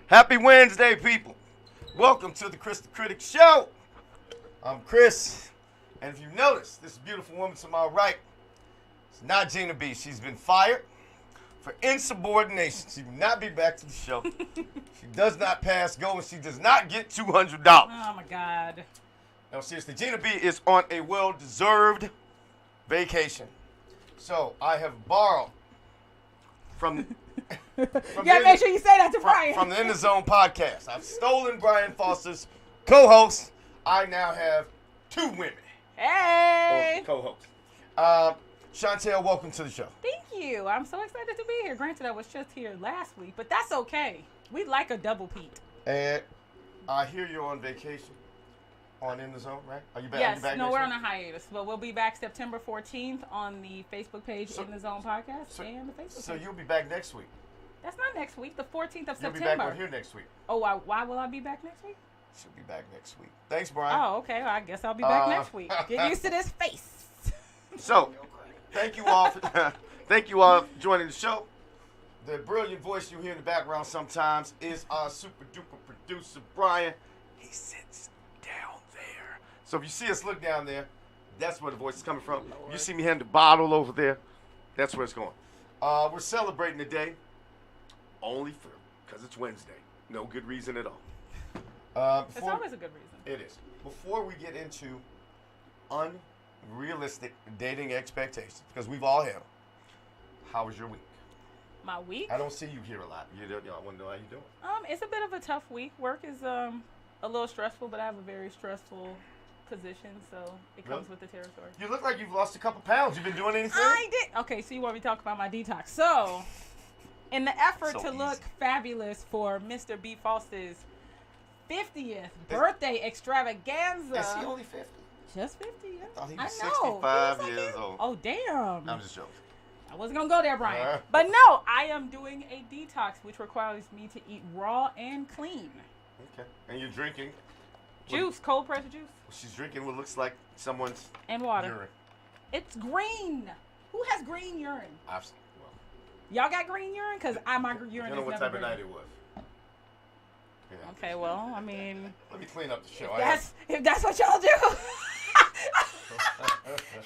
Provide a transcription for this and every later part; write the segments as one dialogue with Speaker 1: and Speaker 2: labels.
Speaker 1: Happy Wednesday, people. Welcome to the Kris the Critic Show. I'm Kris, and if you notice, this beautiful woman to my right, it's not Gina B. She's been fired for insubordination. She will not be back to the show. She does not pass go, and she does not get $200.
Speaker 2: Oh, my God.
Speaker 1: No, seriously, Gina B is on a well-deserved vacation. So I have borrowed from
Speaker 2: make sure you say that to Brian.
Speaker 1: From the In the Zone podcast. I've stolen Brian Foster's co-host. I now have two women.
Speaker 2: Hey.
Speaker 1: Co-hosts. Shontelle, welcome to the show.
Speaker 2: Thank you. I'm so excited to be here. Granted, I was just here last week, but that's okay. We like a double peat.
Speaker 1: And I hear you're on vacation on In the Zone, right? Are you back?
Speaker 2: Yes.
Speaker 1: Are you back
Speaker 2: No,
Speaker 1: next
Speaker 2: we're
Speaker 1: week?
Speaker 2: on a hiatus, but we'll be back September 14th on the Facebook page In the Zone podcast and the Facebook
Speaker 1: So
Speaker 2: page.
Speaker 1: you'll be back next week.
Speaker 2: That's not next week. The 14th of
Speaker 1: You'll
Speaker 2: September.
Speaker 1: be back on here next week.
Speaker 2: Oh, why will I be back next week?
Speaker 1: She'll be back next week. Thanks, Brian.
Speaker 2: Oh, okay. Well, I guess I'll be back next week. Get used to this face.
Speaker 1: So, thank you all for joining the show. The brilliant voice you hear in the background sometimes is our super duper producer, Brian. He sits down there. So if you see us look down there, that's where the voice is coming from.
Speaker 2: Lord.
Speaker 1: You see me hand the bottle over there, that's where it's going. We're celebrating today only because it's Wednesday. No good reason at all.
Speaker 2: It's always a good reason.
Speaker 1: It is. Before we get into unrealistic dating expectations, because we've all had them, how was your week?
Speaker 2: My week?
Speaker 1: I don't see you here a lot. I want to know how you doing.
Speaker 2: It's a bit of a tough week. Work is a little stressful, but I have a very stressful position, so it comes with the territory.
Speaker 1: You look like you've lost a couple pounds. You've been doing anything?
Speaker 2: I did. Okay, so you want me to talk about my detox. So, in the effort to look fabulous for Mr. B. Foster's 50th birthday extravaganza.
Speaker 1: Is he only 50?
Speaker 2: Just 50, yeah.
Speaker 1: I thought he
Speaker 2: I
Speaker 1: was
Speaker 2: know.
Speaker 1: 65
Speaker 2: He was like
Speaker 1: years
Speaker 2: that.
Speaker 1: old.
Speaker 2: Oh, damn.
Speaker 1: I'm just joking.
Speaker 2: I wasn't going to go there, Brian. But no, I am doing a detox, which requires me to eat raw and clean.
Speaker 1: Okay. And you're drinking?
Speaker 2: Juice, cold pressed juice.
Speaker 1: She's drinking what looks like someone's
Speaker 2: And water.
Speaker 1: urine.
Speaker 2: It's green. Who has green urine?
Speaker 1: Well,
Speaker 2: Y'all got green urine? Because my urine
Speaker 1: you
Speaker 2: is
Speaker 1: know what
Speaker 2: never
Speaker 1: type
Speaker 2: green.
Speaker 1: of night it was. Yeah.
Speaker 2: Okay, well, I mean,
Speaker 1: Let me clean up the show.
Speaker 2: if that's what y'all do.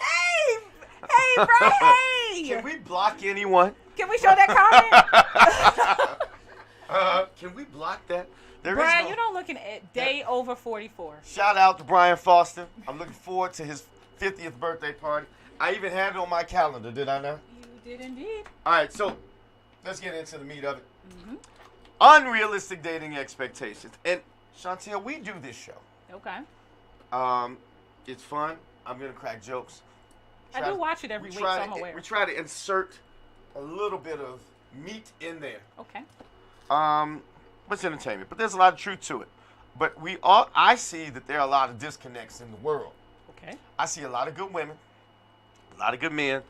Speaker 2: hey, Brian, hey.
Speaker 1: Can we block anyone?
Speaker 2: Can we show that comment?
Speaker 1: Can we block that? There is
Speaker 2: Brian,
Speaker 1: no-
Speaker 2: you don't looking at day over 44.
Speaker 1: Shout out to Brian Foster. I'm looking forward to his 50th birthday party. I even had it on my calendar, did I not?
Speaker 2: You did indeed.
Speaker 1: All right, so let's get into the meat of it.
Speaker 2: Mm-hmm.
Speaker 1: Unrealistic dating expectations. And Shontelle, we do this show.
Speaker 2: Okay.
Speaker 1: It's fun. I'm going to crack jokes.
Speaker 2: I do watch it every week, so I'm aware.
Speaker 1: We try to insert a little bit of meat in there.
Speaker 2: Okay.
Speaker 1: It's entertainment, but there's a lot of truth to it. But I see that there are a lot of disconnects in the world.
Speaker 2: Okay.
Speaker 1: I see a lot of good women, a lot of good men,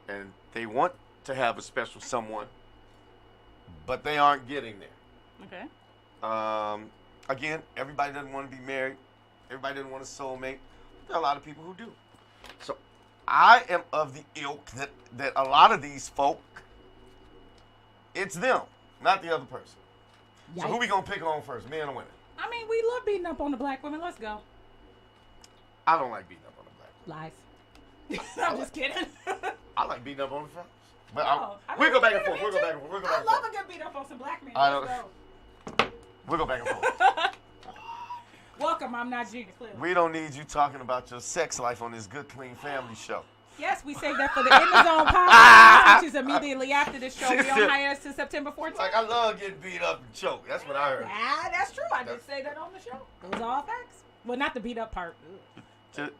Speaker 1: and they want to have a special someone, but they aren't getting there.
Speaker 2: Okay.
Speaker 1: Again, everybody doesn't want to be married. Everybody doesn't want a soulmate. There are a lot of people who do. So I am of the ilk that a lot of these folk, it's them, not the other person.
Speaker 2: Yikes.
Speaker 1: So who we going to pick on first, men or women?
Speaker 2: I mean, we love beating up on the black women. Let's go.
Speaker 1: I don't like beating up on the black
Speaker 2: Lies. I'm just kidding.
Speaker 1: I like beating up on the fellas. But
Speaker 2: we'll
Speaker 1: go back and forth. We'll go back and forth.
Speaker 2: I love a good beat up on some black men.
Speaker 1: I
Speaker 2: Let's go.
Speaker 1: We'll go back and forth.
Speaker 2: Welcome, I'm not Gina, clearly.
Speaker 1: We don't need you talking about your sex life on this Good Clean Family show.
Speaker 2: Yes, we saved that for the In the Zone podcast, which is immediately after this show. We on hiatus to September 14th.
Speaker 1: Like, I love getting beat up and choked. That's what I heard.
Speaker 2: Ah, that's true. I did say that on the show. Those are all facts. Well, not the beat up part.
Speaker 1: The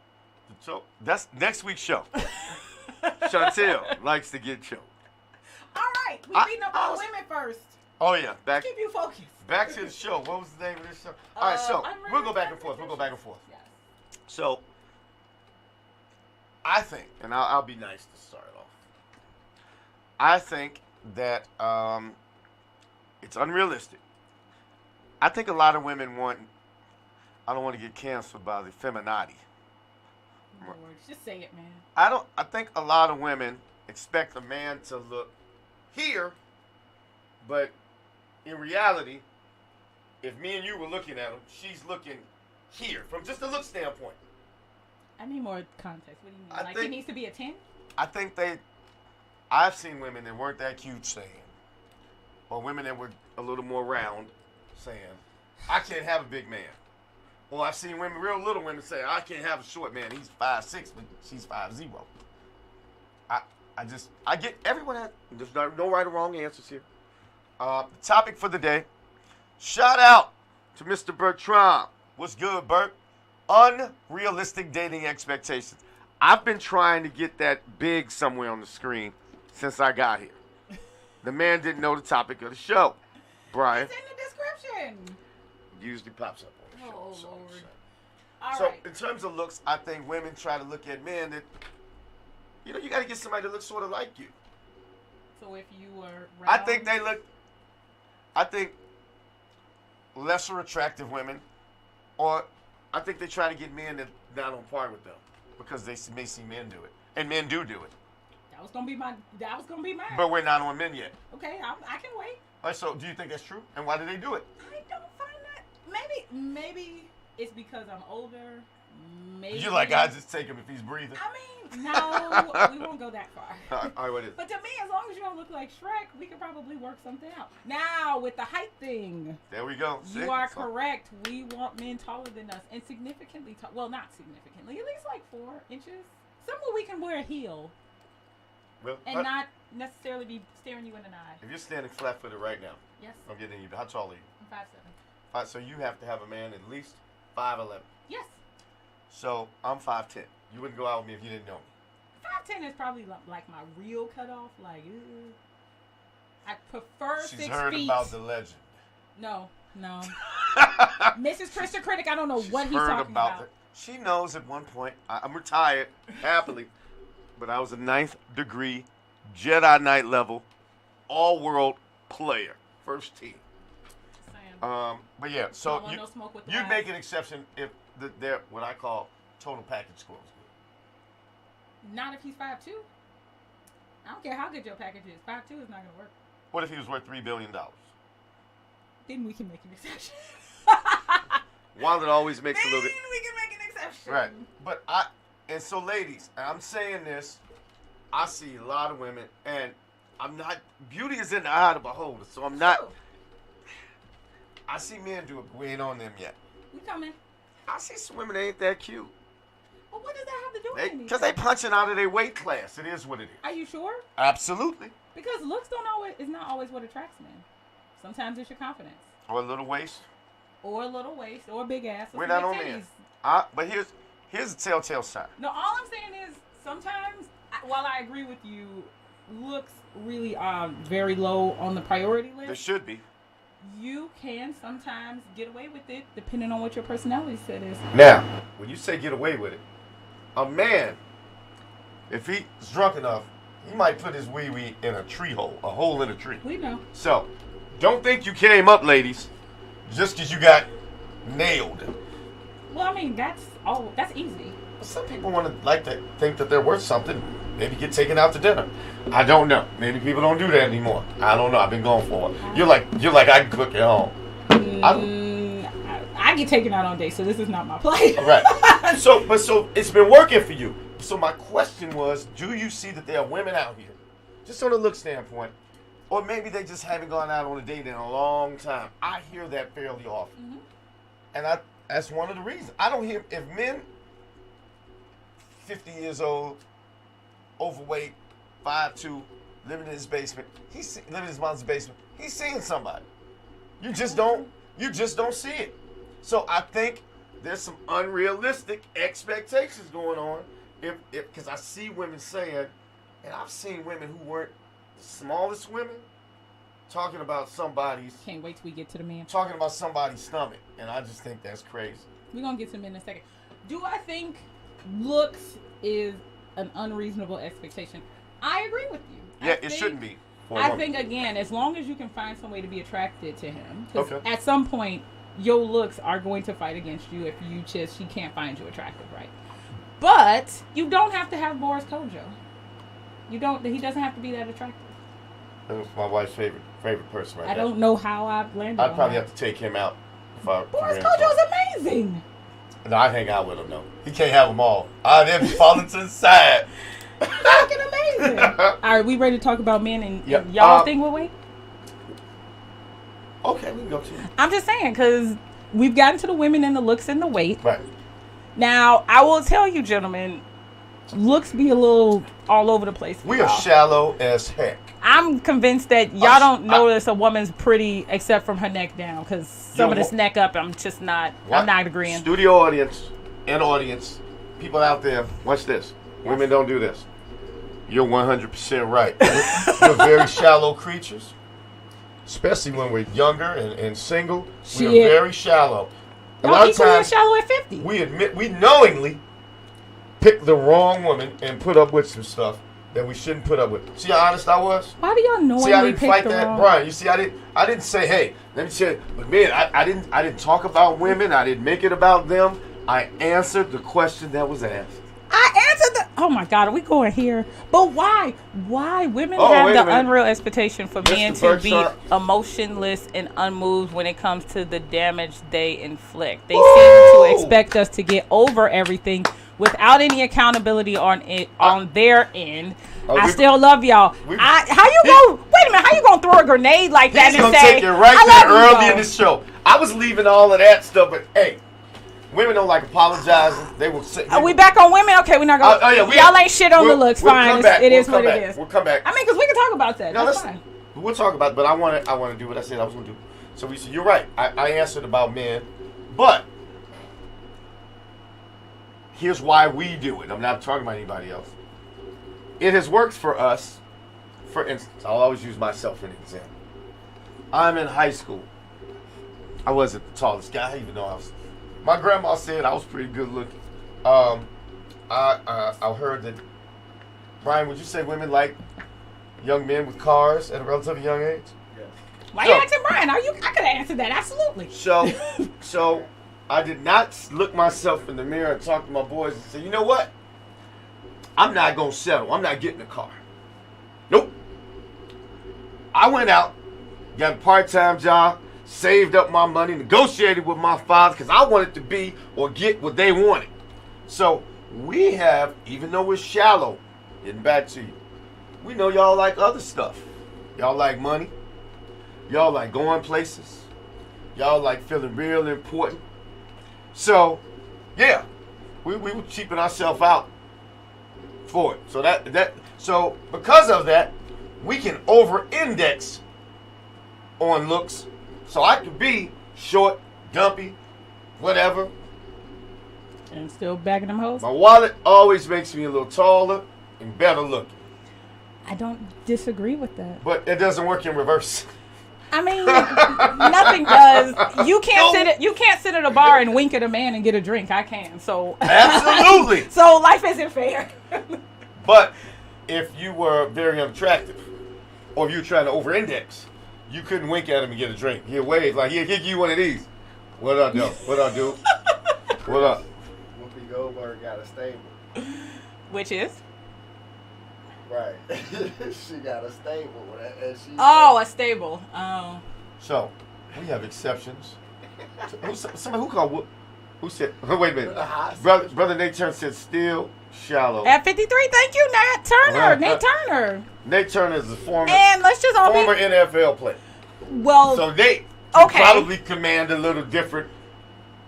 Speaker 1: choke. That's next week's show. Chantel likes to get choked.
Speaker 2: All right, we beating up on women first.
Speaker 1: Oh, yeah.
Speaker 2: Keep you focused.
Speaker 1: Back to the show. What was the name of this show? All right, so we'll go back and forth.
Speaker 2: Yes.
Speaker 1: So, I think, and I'll be nice to start off. I think that it's unrealistic. I think a lot of women I don't want to get canceled by the feminazi.
Speaker 2: Lord, just say it, man.
Speaker 1: I think a lot of women expect a man to look here But in reality, if me and you were looking at him, she's looking here from just a look standpoint.
Speaker 2: I need more context. What do you mean? He needs to be a 10?
Speaker 1: I think I've seen women that weren't that cute saying, or women that were a little more round saying, I can't have a big man. Or I've seen women, real little women say, I can't have a short man. He's 5'6", but she's 5'0". I get everyone there's no right or wrong answers here. The topic for the day, shout out to Mr. Bertrand. What's good, Bert? Unrealistic dating expectations. I've been trying to get that big somewhere on the screen since I got here. The man didn't know the topic of the show. Brian.
Speaker 2: It's in the description.
Speaker 1: Usually pops up on the show.
Speaker 2: Oh, Lord.
Speaker 1: So in terms of looks, I think women try to look at men that, you got to get somebody that looks sort of like you.
Speaker 2: So if you were round,
Speaker 1: I think lesser attractive women, or I think they try to get men that not on par with them because they may see men do it, and men do it.
Speaker 2: That was gonna be mine.
Speaker 1: But we're not on men yet.
Speaker 2: Okay, I can wait.
Speaker 1: All right, so do you think that's true? And why do they do it?
Speaker 2: I don't find that. Maybe it's because I'm older. Maybe
Speaker 1: You're like, I just take him if he's breathing.
Speaker 2: I mean, no, we won't go that far.
Speaker 1: All right, what is it?
Speaker 2: But to me, as long as you don't look like Shrek, we could probably work something out. Now, with the height thing.
Speaker 1: There we go. See?
Speaker 2: You are correct. We want men taller than us and significantly tall. Well, not significantly. At least like 4 inches. Somewhere we can wear a heel.
Speaker 1: Well,
Speaker 2: and not necessarily be staring you in the eye.
Speaker 1: If you're standing flat-footed right now.
Speaker 2: Yes.
Speaker 1: I'm getting you. How tall are you?
Speaker 2: I'm 5'7".
Speaker 1: All right, so you have to have a man at least 5'11".
Speaker 2: Yes.
Speaker 1: So I'm 5'10". You wouldn't go out with me if you didn't know me.
Speaker 2: 5'10" is probably like my real cutoff. Like, I prefer 6 feet.
Speaker 1: She's heard about the legend.
Speaker 2: No. Mrs. Kris the Critic, I don't know what he's talking about.
Speaker 1: She knows at one point, I'm retired, happily, but I was a 9th degree, Jedi Knight level, all-world player, first team. But yeah, so you'd make an exception if they're what I call total package scores.
Speaker 2: Not if he's 5'2". I don't care how good your package is. 5'2" is not going to work.
Speaker 1: What if he was worth $3 billion?
Speaker 2: Then we can make an exception.
Speaker 1: Wallet always makes a little bit.
Speaker 2: Then we can make an exception.
Speaker 1: Right. But so ladies, and I'm saying this, I see a lot of women, and I'm not, beauty is in the eye of the beholder, so I'm not, I see men do it, we ain't on them yet.
Speaker 2: We coming.
Speaker 1: I see some women that ain't that cute.
Speaker 2: Well, what does that have to do with anything?
Speaker 1: Because they punching out of their weight class. It is what it is.
Speaker 2: Are you sure?
Speaker 1: Absolutely.
Speaker 2: Because looks is not always what attracts men. Sometimes it's your confidence.
Speaker 1: Or a little waist.
Speaker 2: Or a little waist. Or a big ass.
Speaker 1: We're not on men. But here's a telltale sign.
Speaker 2: No, all I'm saying is sometimes, while I agree with you, looks really are very low on the priority list.
Speaker 1: There should be.
Speaker 2: You can sometimes get away with it depending on what your personality set is.
Speaker 1: Now, when you say get away with it, a man, if he's drunk enough, he might put his wee-wee in a tree hole, a hole in a tree.
Speaker 2: We know.
Speaker 1: So, don't think you came up, ladies, just because you got nailed.
Speaker 2: Well, I mean, that's easy.
Speaker 1: Some people like to think that they're worth something. Maybe get taken out to dinner. I don't know. Maybe people don't do that anymore. I don't know. I've been going for it. You're like I can cook at home.
Speaker 2: I get taken out on dates, so this is not my play.
Speaker 1: Right. So it's been working for you. So my question was, do you see that there are women out here, just on a look standpoint, or maybe they just haven't gone out on a date in a long time? I hear that fairly often, and that's one of the reasons. I don't hear if men 50 years old, overweight, 5'2", living in his basement. Living in his mom's basement. He's seeing somebody. You just don't see it. So I think there's some unrealistic expectations going on. Because I see women saying, and I've seen women who weren't the smallest women talking about somebody's.
Speaker 2: Can't wait till we get to the man.
Speaker 1: Talking about somebody's stomach, and I just think that's crazy.
Speaker 2: We're gonna get to men in a second. Do I think looks is an unreasonable expectation? I agree with you.
Speaker 1: Yeah, it shouldn't be.
Speaker 2: I think, again, as long as you can find some way to be attracted to him. Because at some point, your looks are going to fight against you if she can't find you attractive, right? But you don't have to have Boris Kojo. He doesn't have to be that attractive.
Speaker 1: That was my wife's favorite person right there.
Speaker 2: I don't know how I landed
Speaker 1: I'd
Speaker 2: on
Speaker 1: probably
Speaker 2: that.
Speaker 1: have to take him out.
Speaker 2: Boris Kojo is amazing.
Speaker 1: No, I'd hang out with him, though. He can't have them all. I'd be falling to the side.
Speaker 2: Fucking amazing. All right, we ready to talk about men and
Speaker 1: Yep.
Speaker 2: y'all think we'll wait?
Speaker 1: Okay, we can go to it.
Speaker 2: I'm just saying, because we've gotten to the women and the looks and the weight.
Speaker 1: Right.
Speaker 2: Now, I will tell you, gentlemen, looks be a little all over the place.
Speaker 1: We are shallow as heck.
Speaker 2: I'm convinced that y'all don't notice a woman's pretty except from her neck down, because some of this neck up, I'm just not. I'm not agreeing.
Speaker 1: Studio audience and audience, people out there, watch this. Yes. Women don't do this. You're 100% right. We're very shallow creatures, especially when we're younger and single. We're very shallow. A lot of times,
Speaker 2: shallow at 50.
Speaker 1: We knowingly pick the wrong woman and put up with some stuff that we shouldn't put up with. See how honest I was?
Speaker 2: Why do y'all know?
Speaker 1: See, I didn't fight that, Brian. You see, I didn't say, hey, let me say, but man, I didn't talk about women. I didn't make it about them. I answered the question that was asked.
Speaker 2: I answered the. Oh my God, are we going here? But why? Why women have the unreal expectation for men to be emotionless and unmoved when it comes to the damage they inflict? They seem to expect us to get over everything without any accountability on their end. I still love y'all. Wait a minute, how you gonna throw a grenade like that and say?
Speaker 1: Take it right there early in the show. I was leaving all of that stuff, but hey, women don't like apologizing. They will say.
Speaker 2: Are we back on women? Okay, we're not going. Y'all ain't shit on the looks. Fine, it is what it is.
Speaker 1: We'll come back.
Speaker 2: I mean, because we can talk about that. No, that's fine.
Speaker 1: We'll talk about it, but I want to do what I said I was going to do. So we said, you're right. I answered about men, but here's why we do it. I'm not talking about anybody else. It has worked for us. For instance, I'll always use myself for an example. I'm in high school. I wasn't the tallest guy, even though I was. My grandma said I was pretty good looking. I heard that. Brian, would you say women like young men with cars at a relatively young age?
Speaker 2: Yes. Why you asking Brian? I could have answered that, absolutely.
Speaker 1: So I did not look myself in the mirror and talk to my boys and say, you know what? I'm not going to settle. I'm not getting a car. Nope. I went out, got a part-time job, saved up my money, negotiated with my father because I wanted to be or get what they wanted. So we have, even though we're shallow, getting back to you, we know y'all like other stuff. Y'all like money. Y'all like going places. Y'all like feeling real important. So, yeah, we were cheaping ourselves out for it. So so because of that, we can over-index on looks. So I could be short, dumpy, whatever.
Speaker 2: And still bagging them hoes?
Speaker 1: My wallet always makes me a little taller and better looking.
Speaker 2: I don't disagree with that.
Speaker 1: But it doesn't work in reverse.
Speaker 2: I mean, nothing does. You can't sit at a bar and wink at a man and get a drink. I can. So
Speaker 1: absolutely.
Speaker 2: So life isn't fair.
Speaker 1: But if you were very unattractive, or if you were trying to over-index, you couldn't wink at him and get a drink. He'll wave like he'll give you one of these. What up, though? What up, dude? What up?
Speaker 3: Whoopi Goldberg got a stable.
Speaker 2: Which is?
Speaker 3: Right. She got a stable. And
Speaker 2: a stable. Oh.
Speaker 1: So, we have exceptions. Somebody who called who said, wait a minute. Brother Nate Turner said still shallow.
Speaker 2: At 53, thank you, Nate Turner. Nate Turner.
Speaker 1: Nate Turner is a former NFL player.
Speaker 2: Well,
Speaker 1: so Nate probably command a little different.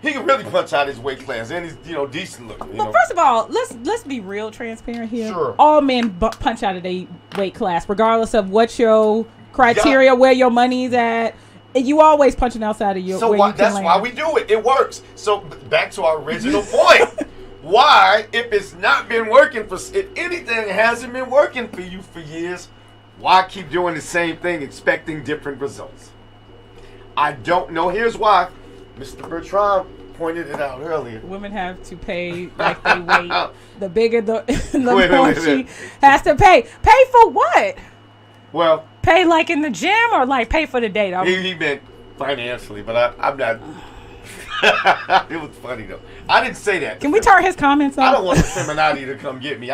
Speaker 1: He can really punch out his weight class, and he's decent looking.
Speaker 2: Well, first of all, let's be real transparent here.
Speaker 1: Sure.
Speaker 2: All men punch out of their weight class, regardless of what your criteria, where your money's at. You always punching outside of your.
Speaker 1: So that's why we do it. It works. So back to our original point. Why, if it's not been working if anything hasn't been working for you for years, why keep doing the same thing, expecting different results? I don't know. Here's why. Mr. Bertrand pointed it out earlier.
Speaker 2: Women have to pay like they weigh. The bigger the more she has to pay. Pay for what?
Speaker 1: Well,
Speaker 2: pay like in the gym or like pay for the date?
Speaker 1: He meant financially, but I'm not. It was funny though. I didn't say that.
Speaker 2: Can we turn his comments off?
Speaker 1: I don't want the feminati to come get me.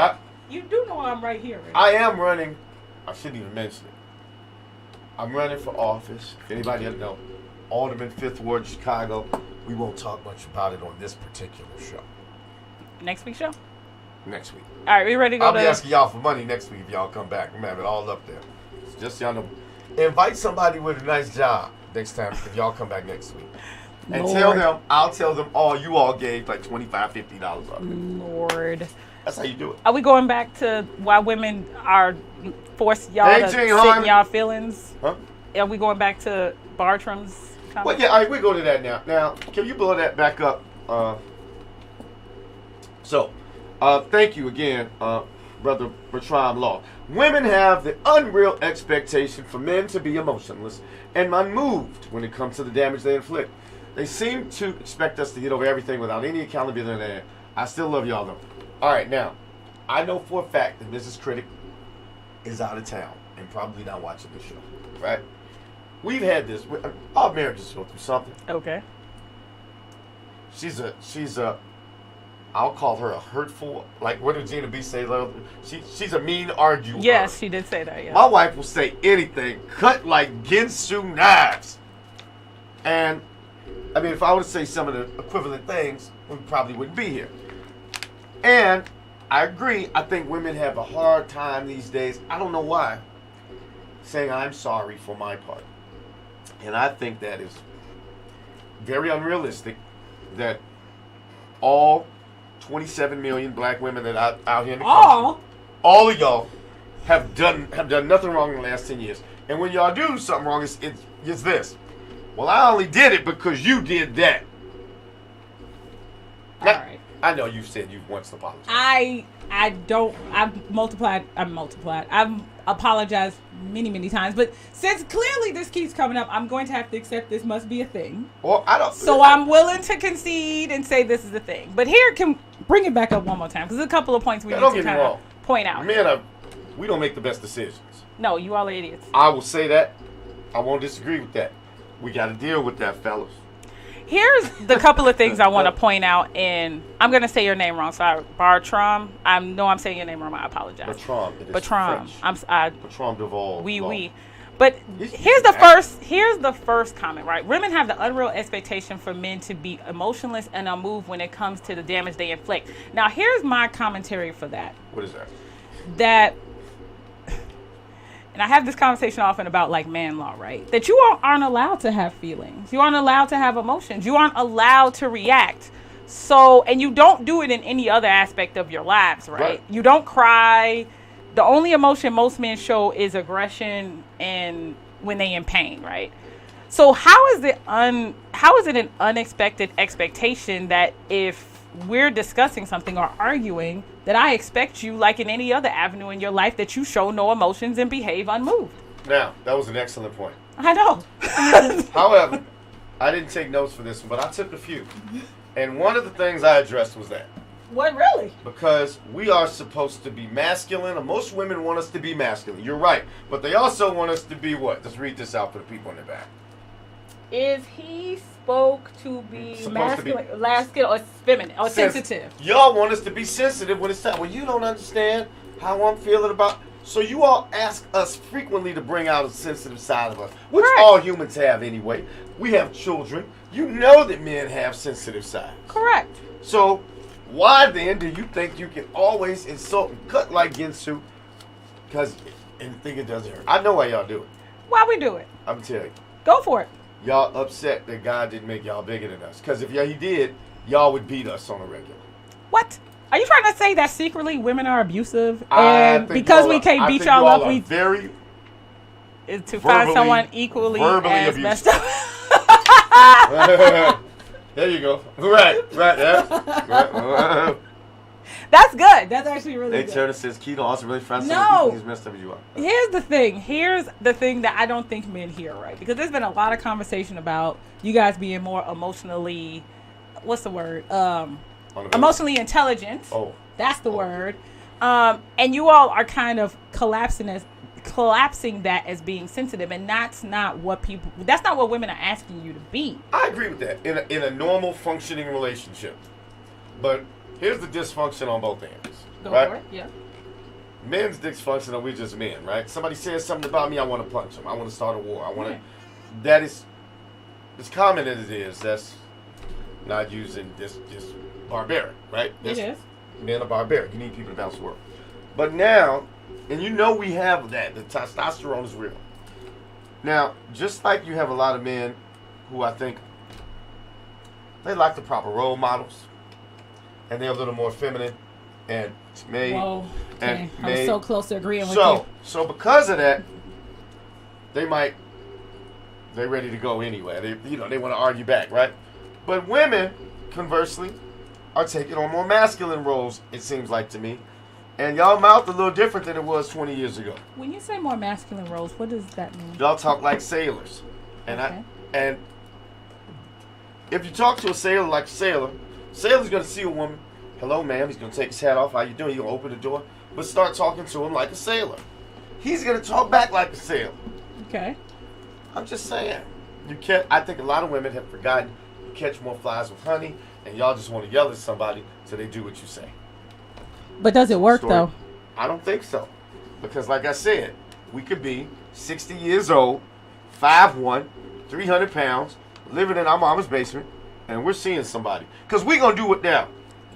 Speaker 2: You do know I'm right here. Right?
Speaker 1: I am running. I shouldn't even mention it. I'm running for office. If anybody doesn't know, Alderman, 5th Ward, Chicago. We won't talk much about it on this particular show.
Speaker 2: Next week's show?
Speaker 1: Next week.
Speaker 2: All right, we ready to go
Speaker 1: I'll be asking y'all for money next week if y'all come back. I'm going to have it all up there. So just so y'all know. Invite somebody with a nice job next time if y'all come back next week. And tell them, I'll tell them you all gave like $25, $50 off.
Speaker 2: Lord.
Speaker 1: That's how you do it.
Speaker 2: Are we going back to why women are forced y'all to sit in y'all feelings?
Speaker 1: Huh?
Speaker 2: Are we going back to Bartram's comment?
Speaker 1: Well, yeah, all right, we go to that now. Now, can you blow that back up? Thank you again, Brother Bertram Law. Women have the unreal expectation for men to be emotionless and unmoved when it comes to the damage they inflict. They seem to expect us to get over everything without any accountability. I still love y'all, though. All right, now, I know for a fact that Mrs. Critic is out of town and probably not watching the show, right? We've had this. Our marriages go through something.
Speaker 2: Okay.
Speaker 1: She's a I'll call her a hurtful, like what did Gina B say? She's a mean arguer.
Speaker 2: Yes, she did say that, yeah.
Speaker 1: My wife will say anything, cut like Ginsu knives. And, I mean, if I were to say some of the equivalent things, we probably wouldn't be here. And I agree, I think women have a hard time these days, I don't know why, saying I'm sorry for my part. And I think that is very unrealistic that all 27 million black women that are out here in the country, all of y'all have done nothing wrong in the last 10 years. And when y'all do something wrong, it's this. Well, I only did it because you did that. Now, all right. I know you said you once apologized.
Speaker 2: I've apologized many times, but since clearly this keeps coming up, I'm going to have to accept this must be a thing.
Speaker 1: Well,
Speaker 2: I'm willing to concede and say this is a thing. But here, can bring it back up one more time because there's a couple of points we need to kind of point out.
Speaker 1: Men we don't make the best decisions.
Speaker 2: No, you all are idiots.
Speaker 1: I will say that. I won't disagree with that. We got to deal with that, fellas.
Speaker 2: Here's the couple of things I want to point out, and I'm going to say your name wrong. Sorry, Bartram. I'm saying your name wrong. I apologize.
Speaker 1: Bertram. Bertram Duval.
Speaker 2: Oui. But here's the first comment, right? Women have the unreal expectation for men to be emotionless and unmoved when it comes to the damage they inflict. Now, here's my commentary for that.
Speaker 1: What is that?
Speaker 2: That, and I have this conversation often about like man law, right? That you all aren't allowed to have feelings. You aren't allowed to have emotions. You aren't allowed to react. So, and you don't do it in any other aspect of your lives, right? You don't cry. The only emotion most men show is aggression and when they in pain, right? So how is it an unexpected expectation that if we're discussing something or arguing that I expect you, like in any other avenue in your life, that you show no emotions and behave unmoved?
Speaker 1: Now, that was an excellent point.
Speaker 2: I know.
Speaker 1: However, I didn't take notes for this one, but I took a few. And one of the things I addressed was that.
Speaker 2: What, really?
Speaker 1: Because we are supposed to be masculine, and most women want us to be masculine. You're right. But they also want us to be what? Let's read this out for the people in the back.
Speaker 2: Is he spoke to be masculine, or feminine, or sensitive?
Speaker 1: Y'all want us to be sensitive when it's time. Well, you don't understand how I'm feeling about. So you all ask us frequently to bring out a sensitive side of us, which all humans have anyway. We have children. You know that men have sensitive sides.
Speaker 2: Correct.
Speaker 1: So why then do you think you can always insult and cut like Ginsu? And think it doesn't hurt. I know why y'all do it.
Speaker 2: Why we do it?
Speaker 1: I'm telling you.
Speaker 2: Go for it.
Speaker 1: Y'all upset that God didn't make y'all bigger than us. Because if he did, y'all would beat us on a regular.
Speaker 2: What? Are you trying to say that secretly women are abusive? And because we can't beat y'all up, we
Speaker 1: very
Speaker 2: to find someone equally as
Speaker 1: abusive.
Speaker 2: messed up.
Speaker 1: There you go. Right. Yeah.
Speaker 2: That's good. That's actually really good.
Speaker 1: They turn and says, Keto also really found someone he's messed up as you are.
Speaker 2: Here's the thing that I don't think men hear, right? Because there's been a lot of conversation about you guys being more emotionally, what's the word? Emotionally intelligent. Oh. That's the word. And you all are kind of collapsing that as being sensitive, and that's not what women are asking you to be.
Speaker 1: I agree with that in a normal functioning relationship. But here's the dysfunction on both ends.
Speaker 2: Go for it, yeah.
Speaker 1: men's dysfunction, we just men, right? Somebody says something about me, I want to punch them. I want to start a war. I want to. That is, as common as it is, that's not using this just barbaric, right?
Speaker 2: It is.
Speaker 1: Men are barbaric. You need people to balance the world. But now, and you know we have that. The testosterone is real. Now, just like you have a lot of men who I think they like the proper role models, and they're a little more feminine and made.
Speaker 2: Whoa, okay.
Speaker 1: And
Speaker 2: I'm so close to agreeing with you.
Speaker 1: So because of that, they're ready to go anyway. They want to argue back, right? But women, conversely, are taking on more masculine roles, it seems like to me. And y'all mouth a little different than it was 20 years ago.
Speaker 2: When you say more masculine roles, what does that mean?
Speaker 1: Y'all talk like sailors. And if you talk to a sailor like a sailor's going to see a woman. Hello, ma'am. He's going to take his hat off. How you doing? He's going to open the door. But start talking to him like a sailor. He's going to talk back like a sailor.
Speaker 2: Okay.
Speaker 1: I'm just saying. I think a lot of women have forgotten you catch more flies with honey, and y'all just want to yell at somebody so they do what you say.
Speaker 2: But does it work, though?
Speaker 1: I don't think so. Because like I said, we could be 60 years old, 5'1", 300 pounds, living in our mama's basement, and we're seeing somebody. Because we're going to do it now.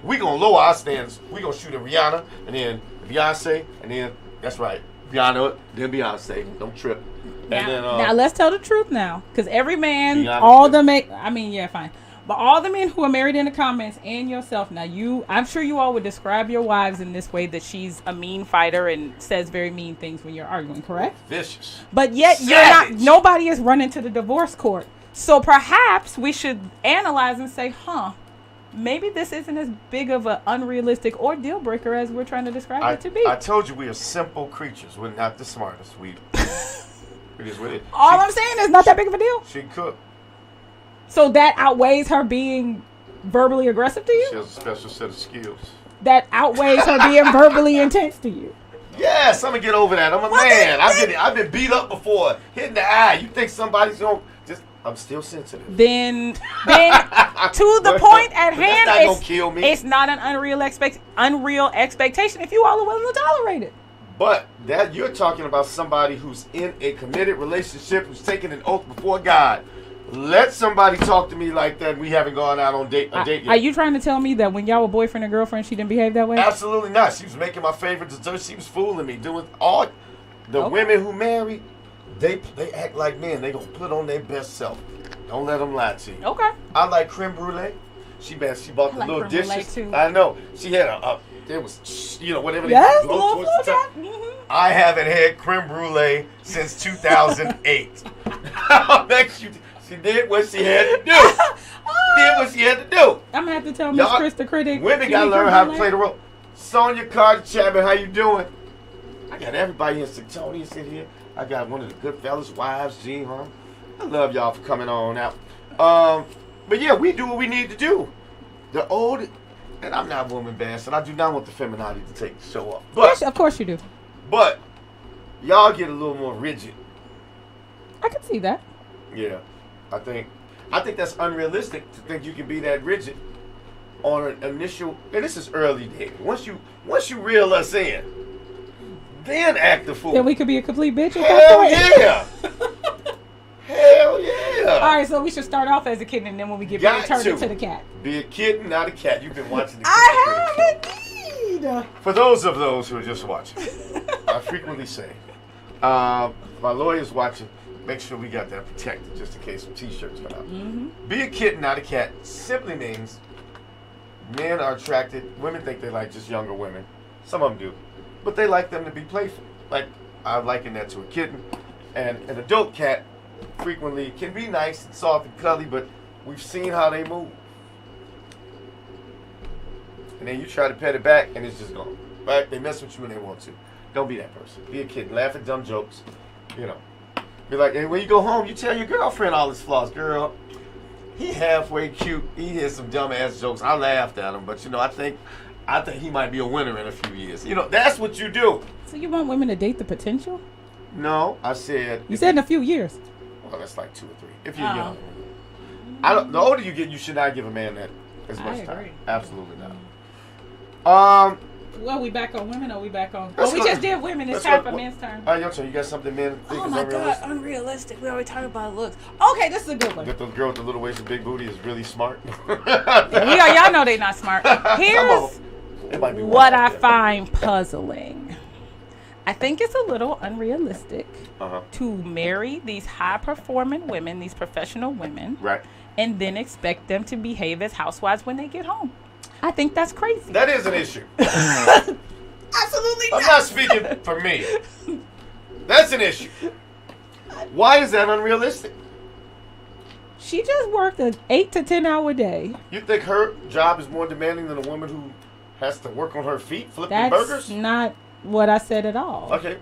Speaker 1: We're going to lower our standards. We're going to shoot at Rihanna, and then Beyonce, and then, that's right, Rihanna, then Beyonce. Don't trip.
Speaker 2: Now let's tell the truth now. Because every man, fine. But all the men who are married in the comments and yourself, I'm sure you all would describe your wives in this way, that she's a mean fighter and says very mean things when you're arguing, correct?
Speaker 1: Vicious.
Speaker 2: But yet nobody is running to the divorce court. So perhaps we should analyze and say, maybe this isn't as big of an unrealistic or deal breaker as we're trying to describe it to be.
Speaker 1: I told you we are simple creatures. We're not the smartest. It is what it is.
Speaker 2: I'm saying is not that big of a deal.
Speaker 1: She can cook.
Speaker 2: So that outweighs her being verbally aggressive to you?
Speaker 1: She has a special set of skills.
Speaker 2: That outweighs her being verbally intense to you?
Speaker 1: Yes, I'm going to get over that. I'm a man. I've been beat up before. Hit in the eye. You think somebody's going to I'm still sensitive.
Speaker 2: Then to the point at hand,
Speaker 1: that's not going to kill me.
Speaker 2: It's not an unreal expectation if you all are willing to tolerate it.
Speaker 1: But that you're talking about somebody who's in a committed relationship, who's taking an oath before God. Let somebody talk to me like that. We haven't gone out on a date yet.
Speaker 2: Are you trying to tell me that when y'all were boyfriend and girlfriend, she didn't behave that way?
Speaker 1: Absolutely not. She was making my favorite dessert. She was fooling me. Doing all the women who marry, they act like men. They gonna put on their best self. Don't let them lie to you.
Speaker 2: Okay.
Speaker 1: I like creme brulee. She bought the little dishes.
Speaker 2: Too.
Speaker 1: I know. She had whatever.
Speaker 2: Yes,
Speaker 1: I haven't had creme brulee since 2008. I'll bet you. She did what she had to do.
Speaker 2: I'm going to have to tell Miss Kris the Critic.
Speaker 1: Women got to learn how to play the role. Sonia Carter Chapman, how you doing? I got everybody in Tony in here. I got one of the good fellas' wives, Jean Harm. I love y'all for coming on out. But yeah, we do what we need to do. The old, and I'm not woman bashing. I do not want the femininity to take the show off. But,
Speaker 2: yes, of course you do.
Speaker 1: But y'all get a little more rigid.
Speaker 2: I can see that.
Speaker 1: Yeah. I think that's unrealistic to think you can be that rigid on an initial. And this is early dating. Once you reel us in, then act the fool.
Speaker 2: Then we could be a complete bitch.
Speaker 1: Hell yeah! Hell yeah!
Speaker 2: All right, so we should start off as a kitten, and then when we get ready, turn into the cat.
Speaker 1: Be a kitten, not a cat. You've been watching the.
Speaker 2: I have indeed.
Speaker 1: For those who are just watching, I frequently say, my lawyer's watching. Make sure we got that protected just in case some t-shirts come out. Mm-hmm. Be a kitten, not a cat, simply means men are attracted. Women think they like just younger women. Some of them do. But they like them to be playful. Like, I liken that to a kitten. And an adult cat frequently can be nice and soft and cuddly, but we've seen how they move. And then you try to pet it back, and it's just gone. Right? They mess with you when they want to. Don't be that person. Be a kitten. Laugh at dumb jokes. Be like, hey, when you go home, you tell your girlfriend all his flaws. Girl, he halfway cute. He has some dumb ass jokes. I laughed at him, but I think he might be a winner in a few years. That's what you do.
Speaker 2: So you want women to date the potential?
Speaker 1: No, I said.
Speaker 2: You said in a few years.
Speaker 1: Well, that's like 2 or 3. If you're young. The older you get, you should not give a man that as much time. Absolutely not.
Speaker 2: Well, we back on women or we back on... we just did women. It's time for men's turn.
Speaker 1: All right, your turn. You got something men think
Speaker 2: is
Speaker 1: unrealistic?
Speaker 2: God, unrealistic. We already talked about looks. Okay, this is a good one.
Speaker 1: That the girl with the little waist and big booty is really smart.
Speaker 2: Y'all know they not smart. Here's what I find puzzling. I think it's a little unrealistic to marry these high-performing women, these professional women,
Speaker 1: right,
Speaker 2: and then expect them to behave as housewives when they get home. I think that's crazy.
Speaker 1: That is an issue.
Speaker 2: Absolutely not.
Speaker 1: I'm not speaking for me. That's an issue. Why is that unrealistic?
Speaker 2: She just worked an 8 to 10 hour day.
Speaker 1: You think her job is more demanding than a woman who has to work on her feet flipping burgers?
Speaker 2: That's not what I said at all.
Speaker 1: Okay.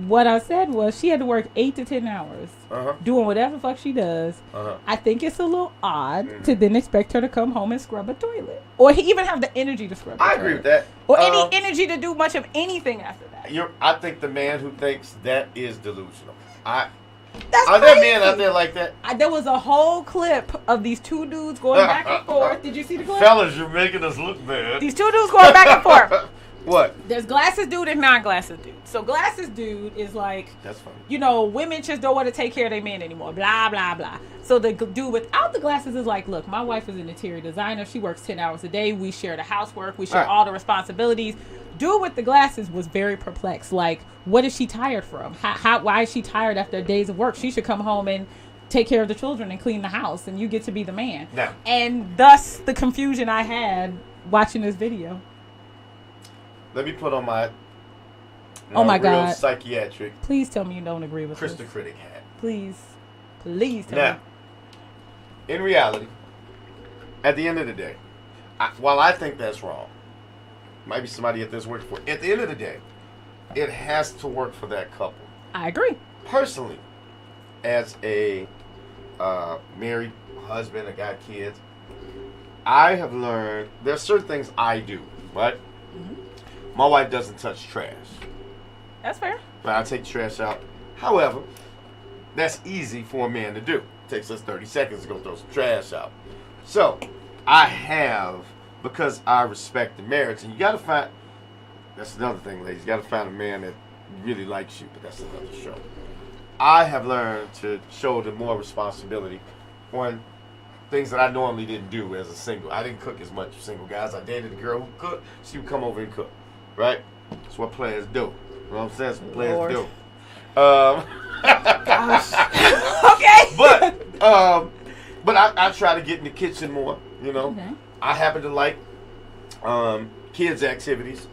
Speaker 2: What I said was she had to work 8 to 10 hours doing whatever the fuck she does. I think it's a little odd to then expect her to come home and scrub a toilet. Or even have the energy to scrub a toilet.
Speaker 1: I agree with that.
Speaker 2: Or any energy to do much of anything after that.
Speaker 1: I think the man who thinks that is delusional.
Speaker 2: That's
Speaker 1: Are
Speaker 2: crazy.
Speaker 1: there men out there like that?
Speaker 2: There was a whole clip of these two dudes going back and forth. Did you see the clip?
Speaker 1: Fellas, you're making us look bad.
Speaker 2: These two dudes going back and forth.
Speaker 1: What?
Speaker 2: There's glasses dude and non-glasses dude. So glasses dude is like,
Speaker 1: that's funny.
Speaker 2: Women just don't want to take care of their men anymore. Blah, blah, blah. So the dude without the glasses is like, look, my wife is an interior designer. She works 10 hours a day. We share the housework. We share all the responsibilities. Dude with the glasses was very perplexed. Like, what is she tired from? Why is she tired after days of work? She should come home and take care of the children and clean the house, and you get to be the man.
Speaker 1: No.
Speaker 2: And thus the confusion I had watching this video.
Speaker 1: Let me put on my
Speaker 2: oh my
Speaker 1: real
Speaker 2: God,
Speaker 1: psychiatric.
Speaker 2: Please tell me you don't agree with
Speaker 1: Kris
Speaker 2: this.
Speaker 1: the Critic hat.
Speaker 2: Please tell me.
Speaker 1: Now, in reality, at the end of the day, while I think that's wrong, might be somebody at this work for. At the end of the day, it has to work for that couple.
Speaker 2: I agree.
Speaker 1: Personally, as a married husband, I got kids, I have learned there's certain things I do, right? My wife doesn't touch trash.
Speaker 2: That's fair.
Speaker 1: But I take the trash out. However, that's easy for a man to do. It takes us 30 seconds to go throw some trash out. So, I have, because I respect the marriage, and you got to find, that's another thing, ladies, you got to find a man that really likes you, but that's another show. I have learned to show them more responsibility on things that I normally didn't do as a single. I didn't cook as much as single guys. I dated a girl who cooked. She would come over and cook. Right? That's what players do. You know what I'm saying? That's what players do.
Speaker 2: Gosh. Okay.
Speaker 1: But I try to get in the kitchen more, Okay. I happen to like kids' activities.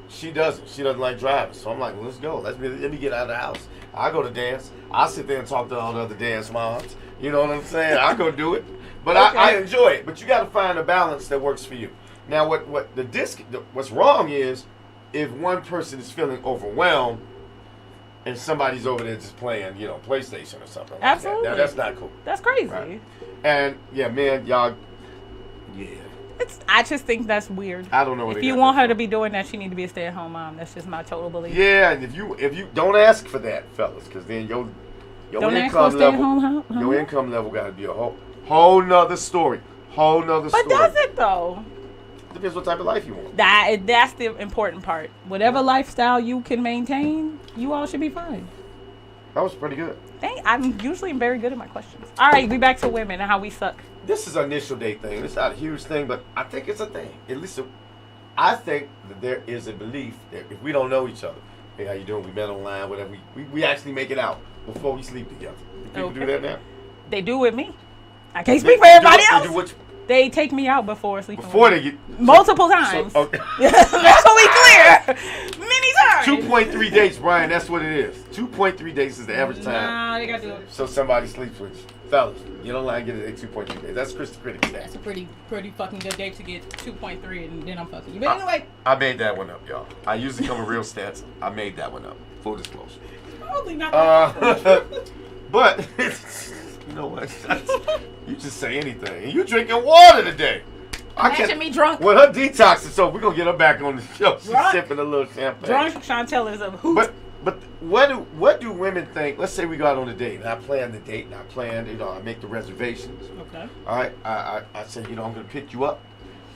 Speaker 1: She doesn't. She doesn't like driving. So I'm like, well, let's go. Let me get out of the house. I go to dance. I sit there and talk to all the other dance moms. You know what I'm saying? I go do it. But okay. I enjoy it. But you got to find a balance that works for you. Now, what's wrong is if one person is feeling overwhelmed and somebody's over there just playing, PlayStation or something.
Speaker 2: Absolutely.
Speaker 1: Like that. Now, that's not cool.
Speaker 2: That's crazy.
Speaker 1: Right? And yeah, man, y'all, yeah.
Speaker 2: I just think that's weird.
Speaker 1: I don't know what
Speaker 2: if you want her to be doing that, she need to be a stay-at-home mom. That's just my total belief.
Speaker 1: Yeah, and if you don't ask for that, fellas, because then your income level got to be a whole nother story.
Speaker 2: But does it though?
Speaker 1: Depends what type of life you want.
Speaker 2: That's the important part. Whatever lifestyle you can maintain, you all should be fine.
Speaker 1: That was pretty good.
Speaker 2: I'm usually very good at my questions. All right, we back to women and how we suck.
Speaker 1: This is an initial date thing. It's not a huge thing, but I think it's a thing. At least I think that there is a belief that if we don't know each other, hey, how you doing? We met online, whatever. We actually make it out before we sleep together. Do people do that now?
Speaker 2: They do with me. I can't speak for everybody else. They take me out before sleeping.
Speaker 1: Before they get
Speaker 2: multiple times.
Speaker 1: So, okay.
Speaker 2: That's what we clear. Many times.
Speaker 1: 2.3 dates, Brian. That's what it is. 2.3 dates is the average time.
Speaker 2: Nah, they gotta do it.
Speaker 1: So somebody sleeps with you, fellas. You don't like getting 2.3 days. That's Kris the Critic stat.
Speaker 2: That's a pretty fucking good date to get 2.3, and then I'm fucking you. But anyway,
Speaker 1: I made that one up, y'all. I usually come with real stats. I made that one up. Full disclosure.
Speaker 2: Probably not.
Speaker 1: But you know what? You just say anything. And you drinking water today.
Speaker 2: Imagine me drunk.
Speaker 1: Well, her detox is so we're going to get her back on the show. She's sipping a little champagne.
Speaker 2: Drunk Shontelle is a hoot.
Speaker 1: But what do women think? Let's say we go out on a date, and I plan the date, and I plan, I make the reservations.
Speaker 2: Okay.
Speaker 1: All right. I said, I'm going to pick you up.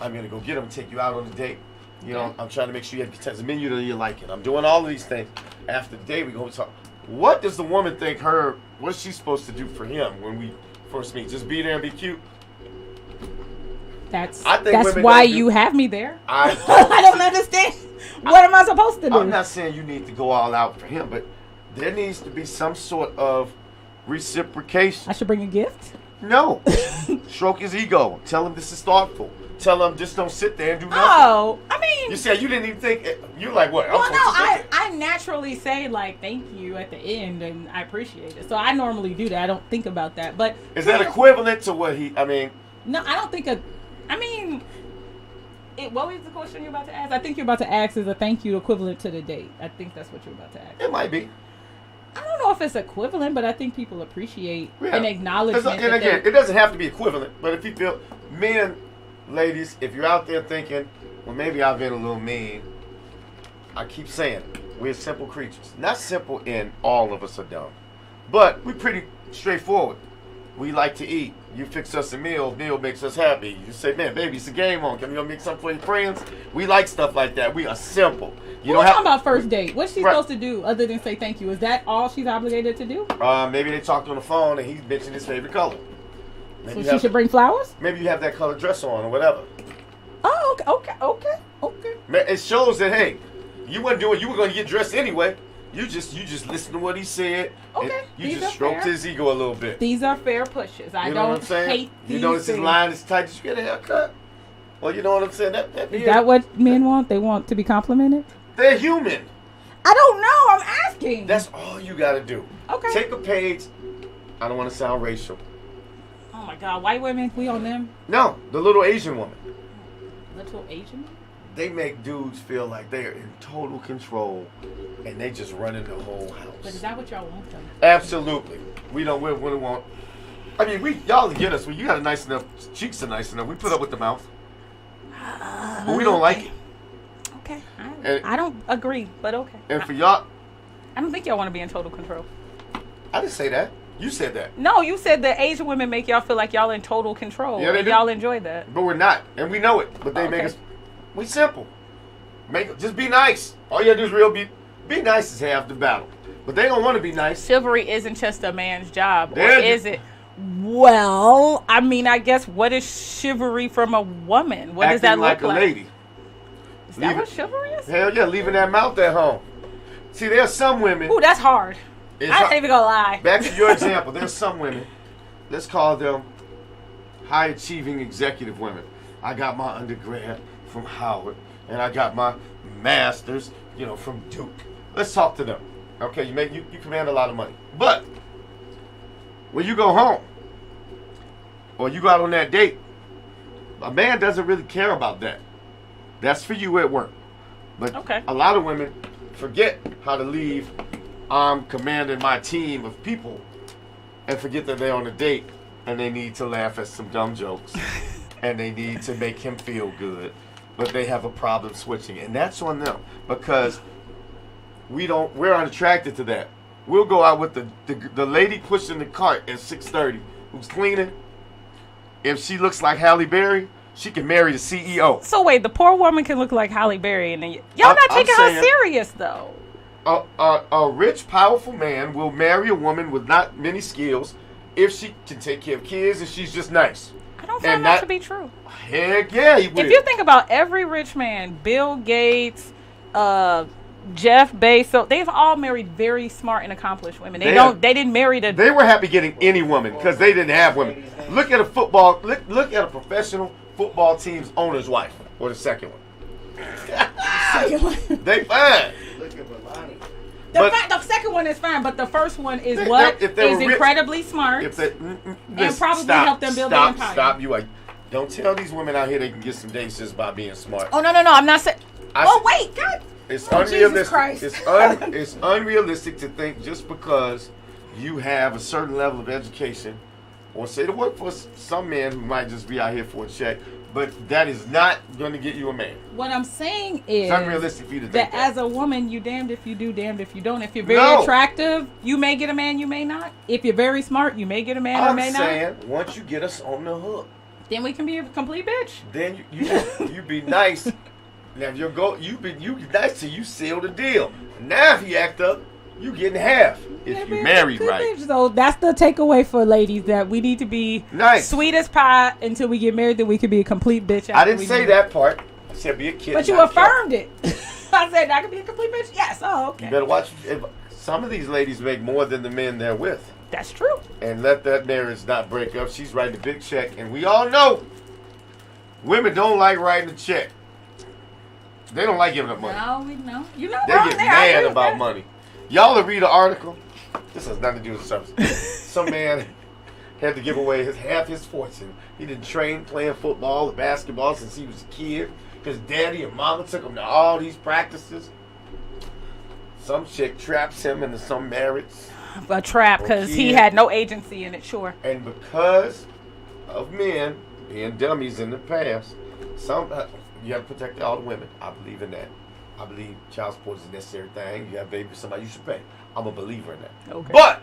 Speaker 1: I'm going to go get them, take you out on a date. You know, I'm trying to make sure you have a menu that you like it. I'm doing all of these things. After the day, we go talk. What does the woman think what's she supposed to do for him when we first meet? Just be there and be cute?
Speaker 2: That's why you have me there. I don't understand. What am I supposed to do?
Speaker 1: I'm not saying you need to go all out for him, but there needs to be some sort of reciprocation.
Speaker 2: I should bring a gift?
Speaker 1: No. Stroke his ego. Tell him this is thoughtful. Tell him just don't sit there and do nothing.
Speaker 2: Oh, I mean.
Speaker 1: You said you didn't even think. You're like, what?
Speaker 2: Well, no, I naturally say, like, thank you at the end, and I appreciate it. So I normally do that. I don't think about that. But
Speaker 1: is that equivalent to what
Speaker 2: No, I don't think what was the question you're about to ask? I think you're about to ask is a thank you equivalent to the date. I think that's what you're about to ask.
Speaker 1: It might be.
Speaker 2: I don't know if it's equivalent, but I think people appreciate an acknowledgement.
Speaker 1: And again, it doesn't have to be equivalent, but if you feel, men, ladies, if you're out there thinking, well, maybe I've been a little mean, I keep saying, we're simple creatures. Not simple in all of us are dumb, but we're pretty straightforward. We like to eat. You fix us a meal makes us happy. You say, man, baby, it's a game on. Can you go make something for your friends? We like stuff like that. We are simple.
Speaker 2: We're talking about first date. What's she supposed to do other than say thank you? Is that all she's obligated to do?
Speaker 1: Maybe they talked on the phone and he mentioned his favorite color.
Speaker 2: Maybe so she should bring flowers?
Speaker 1: Maybe you have that color dress on or whatever.
Speaker 2: Oh, okay.
Speaker 1: It shows that, hey, you were going to get dressed anyway. You just listen to what he said.
Speaker 2: Okay.
Speaker 1: You just stroked his ego a little bit.
Speaker 2: These are fair pushes. I don't hate these.
Speaker 1: You notice his line is tight. Did you get a haircut? Well, you know what I'm saying?
Speaker 2: Is that what men want? They want to be complimented?
Speaker 1: They're human.
Speaker 2: I don't know. I'm asking.
Speaker 1: That's all you got to do.
Speaker 2: Okay.
Speaker 1: Take a page. I don't want to sound racial.
Speaker 2: Oh, my God. White women, we on them?
Speaker 1: No, the little Asian woman.
Speaker 2: Little Asian?
Speaker 1: They make dudes feel like they are in total control, and they just running the whole house.
Speaker 2: But is that what y'all want them?
Speaker 1: Absolutely. We don't. We want. I mean, y'all get us. When you got a nice enough cheeks, are nice enough. We put up with the mouth, but we don't like it.
Speaker 2: Okay. I don't agree, but okay.
Speaker 1: And for y'all,
Speaker 2: I don't think y'all want to be in total control.
Speaker 1: I didn't say that. You said that.
Speaker 2: No, you said that Asian women make y'all feel like y'all in total control.
Speaker 1: Yeah, they do.
Speaker 2: Y'all enjoy that.
Speaker 1: But we're not, and we know it. But they make us. We simple. Just be nice. All you gotta do is be nice is half the battle. But they don't want to be nice.
Speaker 2: Chivalry isn't just a man's job, or is it? Well, I mean, I guess what is chivalry from a woman? What does that look like?
Speaker 1: Acting like a lady.
Speaker 2: Is that what chivalry is?
Speaker 1: Hell yeah, leaving that mouth at home. See, there's some women.
Speaker 2: Ooh, that's hard. I ain't even gonna lie.
Speaker 1: Back to your example. There's some women. Let's call them high achieving executive women. I got my undergrad from Howard, and I got my master's, from Duke. Let's talk to them. Okay, you command a lot of money. But when you go home or you go out on that date, a man doesn't really care about that. That's for you at work. But a lot of women forget how to leave. I'm commanding my team of people and forget that they're on a date and they need to laugh at some dumb jokes and they need to make him feel good. But they have a problem switching, and that's on them because we're unattracted to that. We'll go out with the lady pushing the cart at 6:30 who's cleaning. If she looks like Halle Berry, she can marry the CEO.
Speaker 2: So wait, the poor woman can look like Halle Berry, and then y'all not taking her serious though.
Speaker 1: A rich, powerful man will marry a woman with not many skills if she can take care of kids and she's just nice.
Speaker 2: I don't find that to be true.
Speaker 1: Heck yeah, he will.
Speaker 2: If you think about every rich man, Bill Gates, Jeff Bezos, they've all married very smart and accomplished women. They didn't marry the.
Speaker 1: They were happy getting any woman because they didn't have women. Look at look at a professional football team's owner's wife, or the second one. They fine.
Speaker 3: Look at Melania.
Speaker 2: The second one is fine, but the first one is incredibly smart and probably help them build their empire.
Speaker 1: Stop! Don't tell these women out here they can get some dates just by being smart.
Speaker 2: Oh no! I'm not saying. Wait, God!
Speaker 1: It's unrealistic. It's unrealistic to think just because you have a certain level of education, or say to work for some men who might just be out here for a check. But that is not going to get you a man.
Speaker 2: What I'm saying is,
Speaker 1: it's unrealistic for you to think that.
Speaker 2: As a woman, you damned if you do, damned if you don't. If you're very attractive, you may get a man, you may not. If you're very smart, you may get a man or may not.
Speaker 1: I'm saying, once you get us on the hook,
Speaker 2: then we can be a complete bitch.
Speaker 1: Then you be nice Now if that's till you seal the deal. Now if he act up, you getting half if you married right.
Speaker 2: So that's the takeaway for ladies, that we need to be sweet as pie until we get married. Then we can be a complete bitch.
Speaker 1: I didn't say that part. I said be a kid.
Speaker 2: But you affirmed it. I said I could be a complete bitch. Yes. Oh, okay.
Speaker 1: You better watch. Some of these ladies make more than the men they're with.
Speaker 2: That's true.
Speaker 1: And let that marriage not break up. She's writing a big check, and we all know women don't like writing a check. They don't like giving up money.
Speaker 2: No, we know. You know,
Speaker 1: they get mad about money. Y'all will read an article. This has nothing to do with the substance. Some man had to give away half his fortune. He didn't train playing football or basketball since he was a kid. His daddy and mama took him to all these practices. Some chick traps him into some marriage.
Speaker 2: A trap, because he had no agency in it, sure.
Speaker 1: And because of men being dummies in the past, you have to protect all the women. I believe in that. I believe child support is a necessary thing. You have a baby with somebody, you should pay. I'm a believer in that.
Speaker 2: Okay.
Speaker 1: But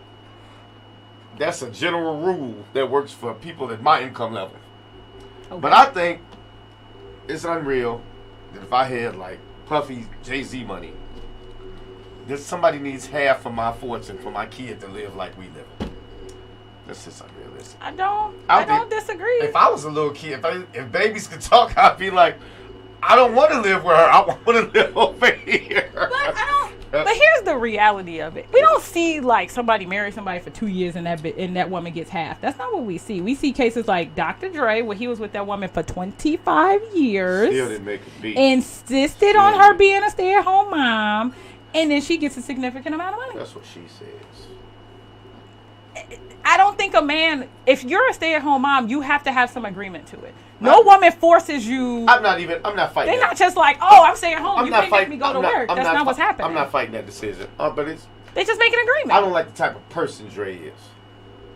Speaker 1: that's a general rule that works for people at my income level. Okay. But I think it's unreal that if I had like Puffy Jay-Z money, that somebody needs half of my fortune for my kid to live like we live. That's just unrealistic.
Speaker 2: I don't disagree.
Speaker 1: If I was a little kid, if babies could talk, I'd be like, I don't want to live with her. I want to live over here.
Speaker 2: But here's the reality of it. We don't see like somebody marry somebody for 2 years and that woman gets half. That's not what we see. We see cases like Dr. Dre, where he was with that woman for 25 years.
Speaker 1: Still didn't make a beat.
Speaker 2: Insisted on her being a stay-at-home mom, and then she gets a significant amount of money.
Speaker 1: That's what she says.
Speaker 2: I don't think a man, if you're a stay-at-home mom, you have to have some agreement to it. No woman forces you.
Speaker 1: I'm not fighting.
Speaker 2: They're not just like, oh, I'm staying home. You can't make me go to work. That's not what's happening.
Speaker 1: I'm not fighting that decision. But
Speaker 2: they just make an agreement.
Speaker 1: I don't like the type of person Dre is.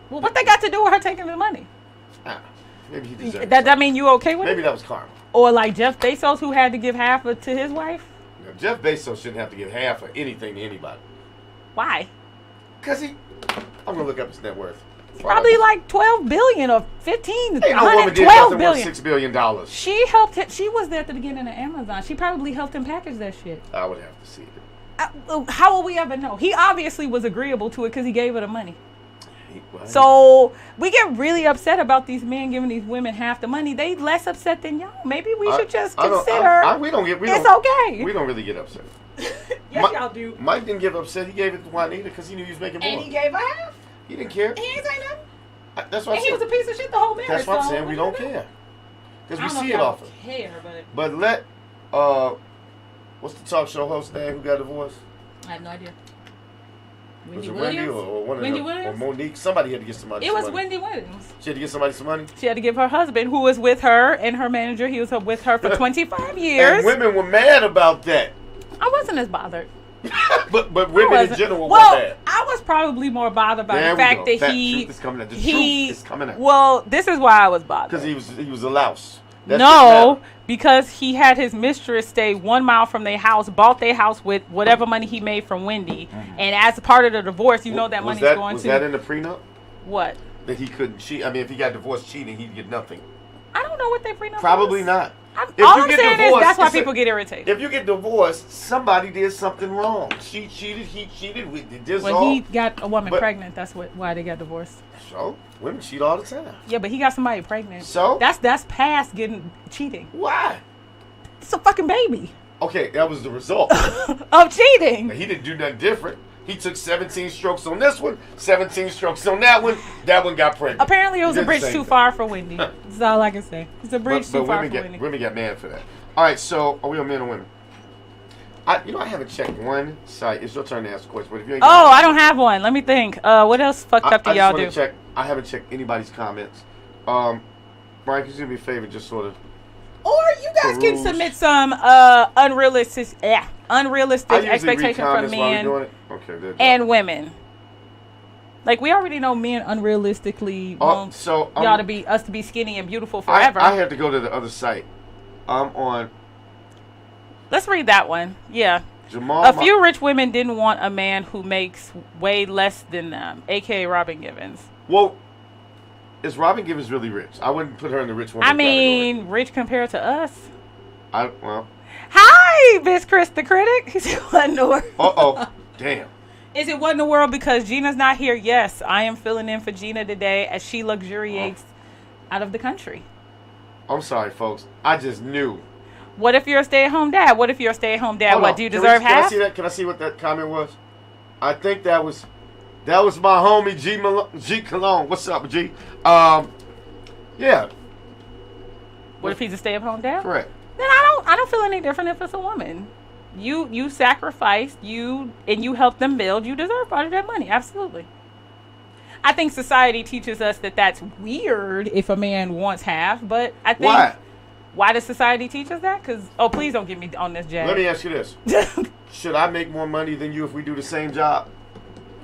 Speaker 2: Well, what they got to do with her taking the money?
Speaker 1: Maybe he deserves it.
Speaker 2: That mean you okay with it?
Speaker 1: Maybe that was karma.
Speaker 2: Or like Jeff Bezos, who had to give half to his wife?
Speaker 1: No, Jeff Bezos shouldn't have to give half of anything to anybody.
Speaker 2: Why?
Speaker 1: Because I'm going to look up his net worth.
Speaker 2: Probably like 12 billion or 15.
Speaker 1: Ain't no woman did nothing worth $6 billion.
Speaker 2: She helped him. She was there at the beginning of Amazon. She probably helped him package that shit.
Speaker 1: I would have to see it.
Speaker 2: How will we ever know? He obviously was agreeable to it because he gave her the money. So we get really upset about these men giving these women half the money. They less upset than y'all. Maybe we should just consider it's okay.
Speaker 1: We don't really get upset.
Speaker 2: Yes, y'all do.
Speaker 1: Mike didn't get upset. He gave it to Juanita because he knew he was making more.
Speaker 2: And he gave her half.
Speaker 1: He didn't care.
Speaker 2: He ain't say nothing.
Speaker 1: That's what
Speaker 2: he was a piece of shit the whole marriage.
Speaker 1: That's what I'm saying. We don't care. Because we see it often. But let, what's the talk show host name who got divorced?
Speaker 2: I have no idea.
Speaker 1: Was it Wendy or one of them? Or Monique? Somebody had to get somebody
Speaker 2: some money.
Speaker 1: It was
Speaker 2: Wendy Williams.
Speaker 1: She had to get somebody some money?
Speaker 2: She had to give her husband, who was with her, and her manager, he was with her for 25 years.
Speaker 1: And women were mad about that.
Speaker 2: I wasn't as bothered.
Speaker 1: but women in general were mad.
Speaker 2: I was probably more bothered by the fact that
Speaker 1: truth is coming out. The truth is coming out.
Speaker 2: Well, this is why I was bothered.
Speaker 1: Because he was a louse.
Speaker 2: No, because he had his mistress stay 1 mile from their house, bought their house with whatever money he made from Wendy, and as part of the divorce, you know that money's going to.
Speaker 1: Was that in the prenup?
Speaker 2: What?
Speaker 1: That he couldn't cheat. I mean, if he got divorced cheating, he'd get nothing.
Speaker 2: I don't know what they prenup.
Speaker 1: Probably not.
Speaker 2: All I'm saying is that's why people get irritated.
Speaker 1: If you get divorced, somebody did something wrong. She cheated, he cheated.
Speaker 2: When he got a woman pregnant, that's why they got divorced.
Speaker 1: So women cheat all the time.
Speaker 2: Yeah, but he got somebody pregnant.
Speaker 1: So
Speaker 2: that's past cheating.
Speaker 1: Why?
Speaker 2: It's a fucking baby.
Speaker 1: Okay, that was the result
Speaker 2: of cheating.
Speaker 1: He didn't do nothing different. He took 17 strokes on this one, 17 strokes on that one. That one got pregnant.
Speaker 2: Apparently, it was a bridge too far for Wendy. That's all I can say. It's a bridge too far for Wendy.
Speaker 1: Women got mad for that. All right, so are we on men or women? I haven't checked one site. It's your turn to ask a question. But if you ain't
Speaker 2: I don't have one. Let me think. What else fucked up do y'all do?
Speaker 1: I haven't checked anybody's comments. Brian, could you do me a favor, just sort of.
Speaker 2: Or you guys can submit some unrealistic expectations from men and women. Like, we already know men unrealistically want y'all to be us to be skinny and beautiful forever.
Speaker 1: I had to go to the other site. I'm on.
Speaker 2: Let's read that one. Yeah. A few rich women didn't want a man who makes way less than them, aka Robin Givens.
Speaker 1: Well, is Robin Givens really rich? I wouldn't put her in the rich woman category.
Speaker 2: Rich compared to us. Hi, Miss Kris the Critic. He said, what in the world?
Speaker 1: Uh-oh. Damn.
Speaker 2: Is it what in the world because Gina's not here? Yes, I am filling in for Gina today as she luxuriates out of the country.
Speaker 1: I'm sorry, folks. I just knew.
Speaker 2: What if you're a stay-at-home dad? What if you're a stay-at-home dad?
Speaker 1: Hold
Speaker 2: what,
Speaker 1: on.
Speaker 2: do you deserve half?
Speaker 1: Can I see that? Can I see what that comment was? I think that was my homie G Cologne. What's up, G? Yeah.
Speaker 2: What if he's a stay-at-home dad?
Speaker 1: Correct.
Speaker 2: Then I don't feel any different if it's a woman. You sacrificed, and you helped them build. You deserve part of that money. Absolutely. I think society teaches us that that's weird if a man wants half, but I think why does society teach us that? Because please don't get me on this, Jack.
Speaker 1: Let me ask you this: should I make more money than you if we do the same job?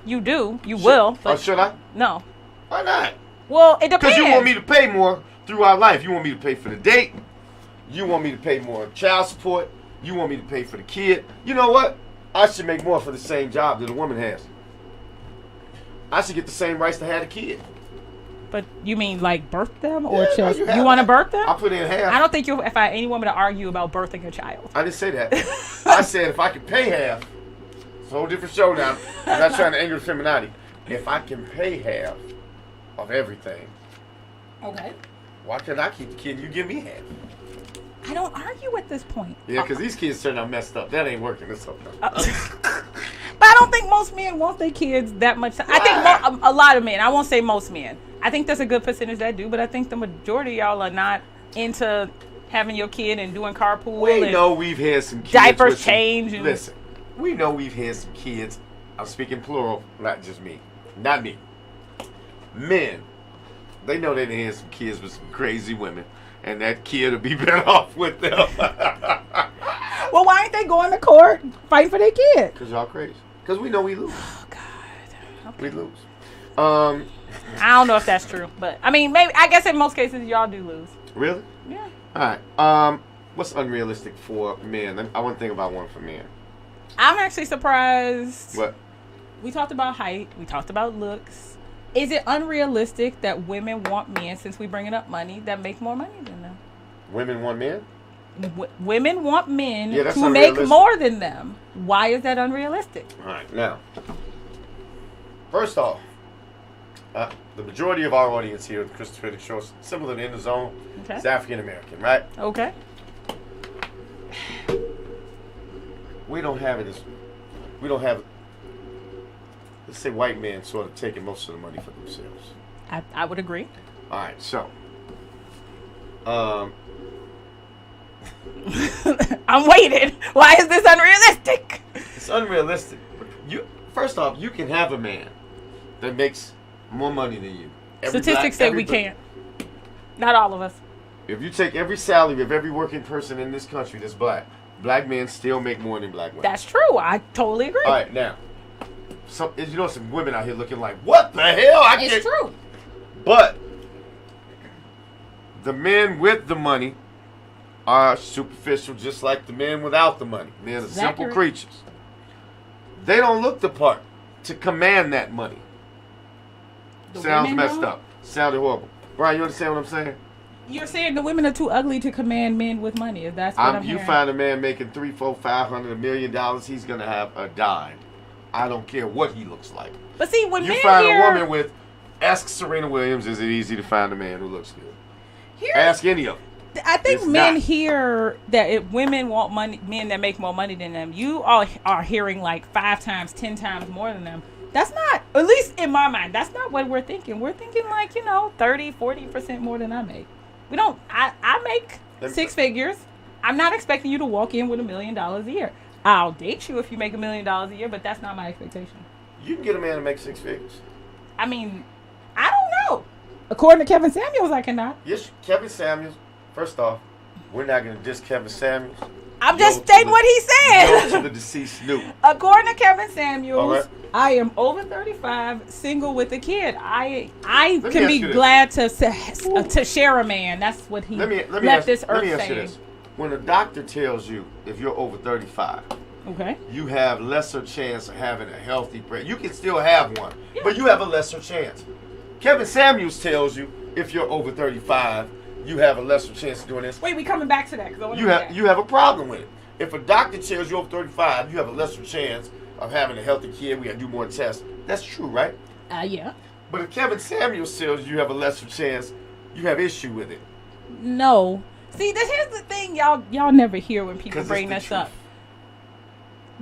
Speaker 2: You do. You will. But
Speaker 1: should I?
Speaker 2: No.
Speaker 1: Why not?
Speaker 2: Well, it depends.
Speaker 1: Because you want me to pay more throughout life. You want me to pay for the date. You want me to pay more child support. You want me to pay for the kid. You know what? I should make more for the same job that a woman has. I should get the same rights to have a kid.
Speaker 2: But you mean like birth them or just you want to birth them?
Speaker 1: I put in half.
Speaker 2: I don't think you'll find any woman to argue about birthing a child.
Speaker 1: I didn't say that. I said if I could pay half, it's a whole different show now. I'm not trying to anger the femininity. If I can pay half of everything,
Speaker 2: okay.
Speaker 1: Why can't I keep the kid and you give me half?
Speaker 2: I don't argue at this point.
Speaker 1: Yeah, because these kids turn out messed up. That ain't working. It's okay.
Speaker 2: But I don't think most men want their kids that much. I think a lot of men. I won't say most men. I think there's a good percentage that do, but I think the majority of y'all are not into having your kid and doing carpool.
Speaker 1: We know we've had some kids.
Speaker 2: Diapers change.
Speaker 1: Listen, we know we've had some kids. I'm speaking plural, not just me. Not me. Men. They know they done had some kids with some crazy women. And that kid will be better off with them.
Speaker 2: Well, why ain't they going to court fighting for their kid?
Speaker 1: Because y'all crazy. Because we know we lose.
Speaker 2: Oh, God. Okay.
Speaker 1: We lose.
Speaker 2: I don't know if that's true. But, I mean, maybe. I guess in most cases, y'all do lose.
Speaker 1: Really?
Speaker 2: Yeah.
Speaker 1: All right. What's unrealistic for men? I want to think about one for men.
Speaker 2: I'm actually surprised.
Speaker 1: What?
Speaker 2: We talked about height. We talked about looks. Is it unrealistic that women want men, since we bringing up money, that make more money than them?
Speaker 1: Women want men?
Speaker 2: Women want men to make more than them. Why is that unrealistic?
Speaker 1: All right. Now, first off, the majority of our audience here at the Kris the Critic Show is similar to In the Zone. Okay. It's African American, right?
Speaker 2: Okay.
Speaker 1: We don't have let's say white men sort of taking most of the money for themselves.
Speaker 2: I would agree.
Speaker 1: All right, so
Speaker 2: I'm waiting. Why is this unrealistic?
Speaker 1: It's unrealistic. First off, you can have a man that makes more money than you.
Speaker 2: Statistics say we can't. Not all of us.
Speaker 1: If you take every salary of every working person in this country that's black men still make more than black women.
Speaker 2: That's true. I totally agree.
Speaker 1: All right, now. Some women out here looking like, what the hell?
Speaker 2: It's true.
Speaker 1: But the men with the money are superficial, just like the men without the money. Men are simple creatures. They don't look the part to command that money. Sounds messed up. Sounded horrible. Brian, you understand what I'm saying?
Speaker 2: You're saying the women are too ugly to command men with money. If that's what I'm hearing.
Speaker 1: You find a man making $300, $400, $500, $1 million, he's gonna have a dime. I don't care what he looks like.
Speaker 2: But see, when
Speaker 1: you find a woman with, ask Serena Williams, is it easy to find a man who looks good? Ask any of them.
Speaker 2: I think men hear that if women want money, men that make more money than them, you all are hearing like 5 times, 10 times more than them. That's not, at least in my mind, that's not what we're thinking. We're thinking like, 30, 40% more than I make. We don't, I make 6 figures. I'm not expecting you to walk in with $1 million a year. I'll date you if you make $1 million a year, but that's not my expectation.
Speaker 1: You can get a man to make 6 figures.
Speaker 2: I mean, I don't know. According to Kevin Samuels, I cannot.
Speaker 1: Yes, Kevin Samuels. First off, we're not going to diss Kevin Samuels.
Speaker 2: I'm just stating what he said.
Speaker 1: To the deceased Snoop.
Speaker 2: According to Kevin Samuels, I am over 35, single with a kid. I can be glad to share a man. That's what he left this earth saying. Let me ask you this.
Speaker 1: When a doctor tells you if you're over 35,
Speaker 2: okay,
Speaker 1: you have lesser chance of having a healthy brain. You can still have one, but you have a lesser chance. Kevin Samuels tells you if you're over 35, you have a lesser chance of doing this.
Speaker 2: Wait, we coming back to that.
Speaker 1: You have a problem with it. If a doctor tells you over 35, you have a lesser chance of having a healthy kid, we got to do more tests. That's true, right?
Speaker 2: Yeah.
Speaker 1: But if Kevin Samuels tells you have a lesser chance, you have issue with it.
Speaker 2: No. See, here's the thing, y'all never hear when people bring this up.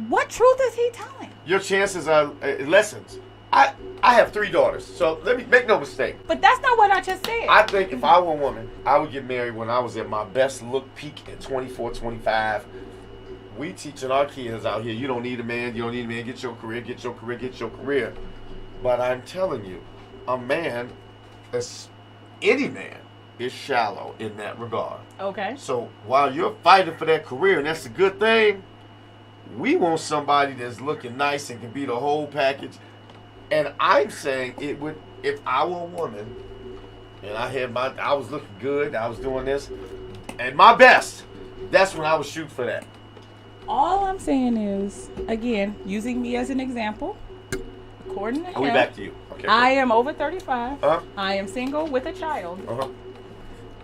Speaker 2: What truth is he telling?
Speaker 1: Your chances are lessons. I have 3 daughters, so let me make no mistake.
Speaker 2: But that's not what I just said.
Speaker 1: I think if I were a woman, I would get married when I was at my best look peak at 24, 25. We teaching our kids out here, you don't need a man, get your career. But I'm telling you, a man, any man, is shallow in that regard.
Speaker 2: Okay.
Speaker 1: So while you're fighting for that career, and that's a good thing, we want somebody that's looking nice and can be the whole package. And I'm saying it would, if I were a woman, and I was looking good, I was doing this, and my best, that's when I would shoot for that.
Speaker 2: All I'm saying is, again, using me as an example, according to him,
Speaker 1: we back to you. Okay.
Speaker 2: I am over 35.
Speaker 1: Uh-huh.
Speaker 2: I am single with a child.
Speaker 1: Uh-huh.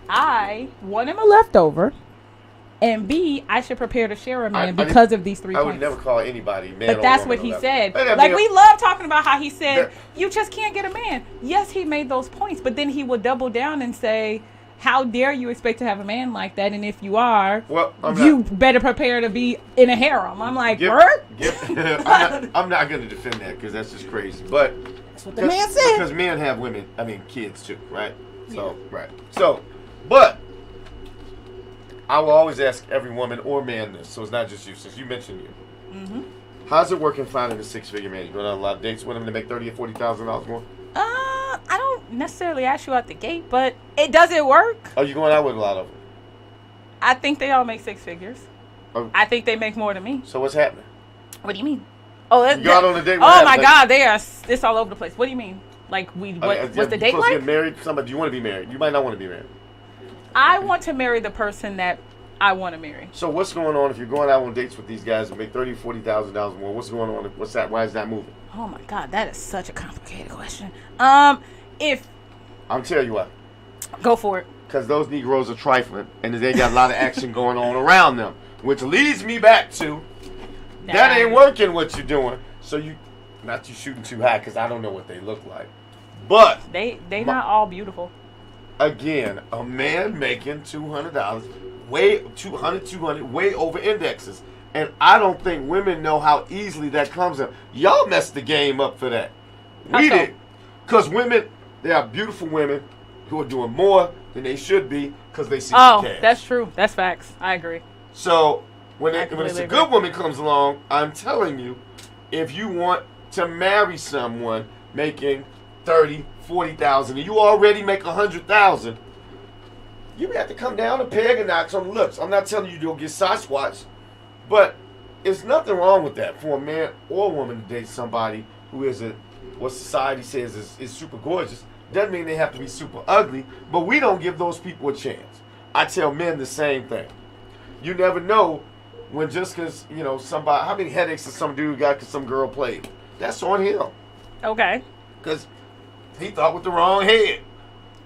Speaker 2: I, one, am a leftover, and B, I should prepare to share a man because of these 3 points.
Speaker 1: I would never call anybody man.
Speaker 2: But that's what he said. We love talking about how he said, you just can't get a man. Yes, he made those points, but then he would double down and say, how dare you expect to have a man like that? And if you are, you better prepare to be in a harem. I'm like, word?
Speaker 1: I'm not going to defend that because that's just crazy. But
Speaker 2: that's what the man said.
Speaker 1: Because men have kids too, right? So, right. So, but I will always ask every woman or man this, so it's not just you, since you mentioned you. Mm-hmm. How's it working finding a 6-figure man? You going on a lot of dates with him to make $30,000 or $40,000 more?
Speaker 2: I don't necessarily ask you out the gate, but does it work?
Speaker 1: Are you going out with a lot of them?
Speaker 2: I think they all make 6 figures. I think they make more than me.
Speaker 1: So what's happening?
Speaker 2: What do you mean? Oh,
Speaker 1: you got on a date with
Speaker 2: my God, it's all over the place. What do you mean? Like what's the date like?
Speaker 1: Get married? Somebody? Do you want to be married? You might not want to be married.
Speaker 2: I want to marry the person that I want to marry.
Speaker 1: So what's going on if you're going out on dates with these guys and make $30,000, $40,000 more? What's going on? What's that? Why is that moving?
Speaker 2: Oh my God, that is such a complicated question. If
Speaker 1: I'm telling you what.
Speaker 2: Go for it.
Speaker 1: Because those Negroes are trifling and they got a lot of action going on around them, which leads me back to that ain't working what you're doing. So not you shooting too high because I don't know what they look like, but
Speaker 2: they not all beautiful.
Speaker 1: Again, a man making $200, way over indexes. And I don't think women know how easily that comes up. Y'all messed the game up for that. We did. Because women, there are beautiful women who are doing more than they should be because they see the cash.
Speaker 2: That's true. That's facts. I agree.
Speaker 1: So when it's a good woman comes along, I'm telling you, if you want to marry someone making $30,000, $40,000, and you already make $100,000, you have to come down a peg and knock on the looks. I'm not telling you you'll get Sasquatch, but there's nothing wrong with that for a man or a woman to date somebody who is what society says is super gorgeous. Doesn't mean they have to be super ugly, but we don't give those people a chance. I tell men the same thing. You never know when just because, somebody, how many headaches does some dude got because some girl played? That's on him.
Speaker 2: Okay.
Speaker 1: Because he thought with the wrong head.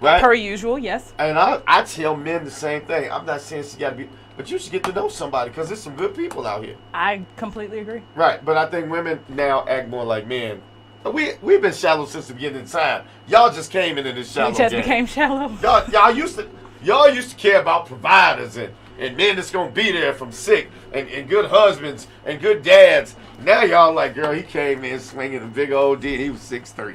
Speaker 1: Right?
Speaker 2: Per usual, yes.
Speaker 1: And I tell men the same thing. I'm not saying she got to be, but you should get to know somebody because there's some good people out here.
Speaker 2: I completely agree.
Speaker 1: Right, but I think women now act more like men. We've been shallow since the beginning of time. Y'all just came into this shallow game.
Speaker 2: We just became shallow.
Speaker 1: Y'all used to care about providers and men that's going to be there from sick and good husbands and good dads. Now y'all like, girl, he came in swinging a big old D and he was 6'3".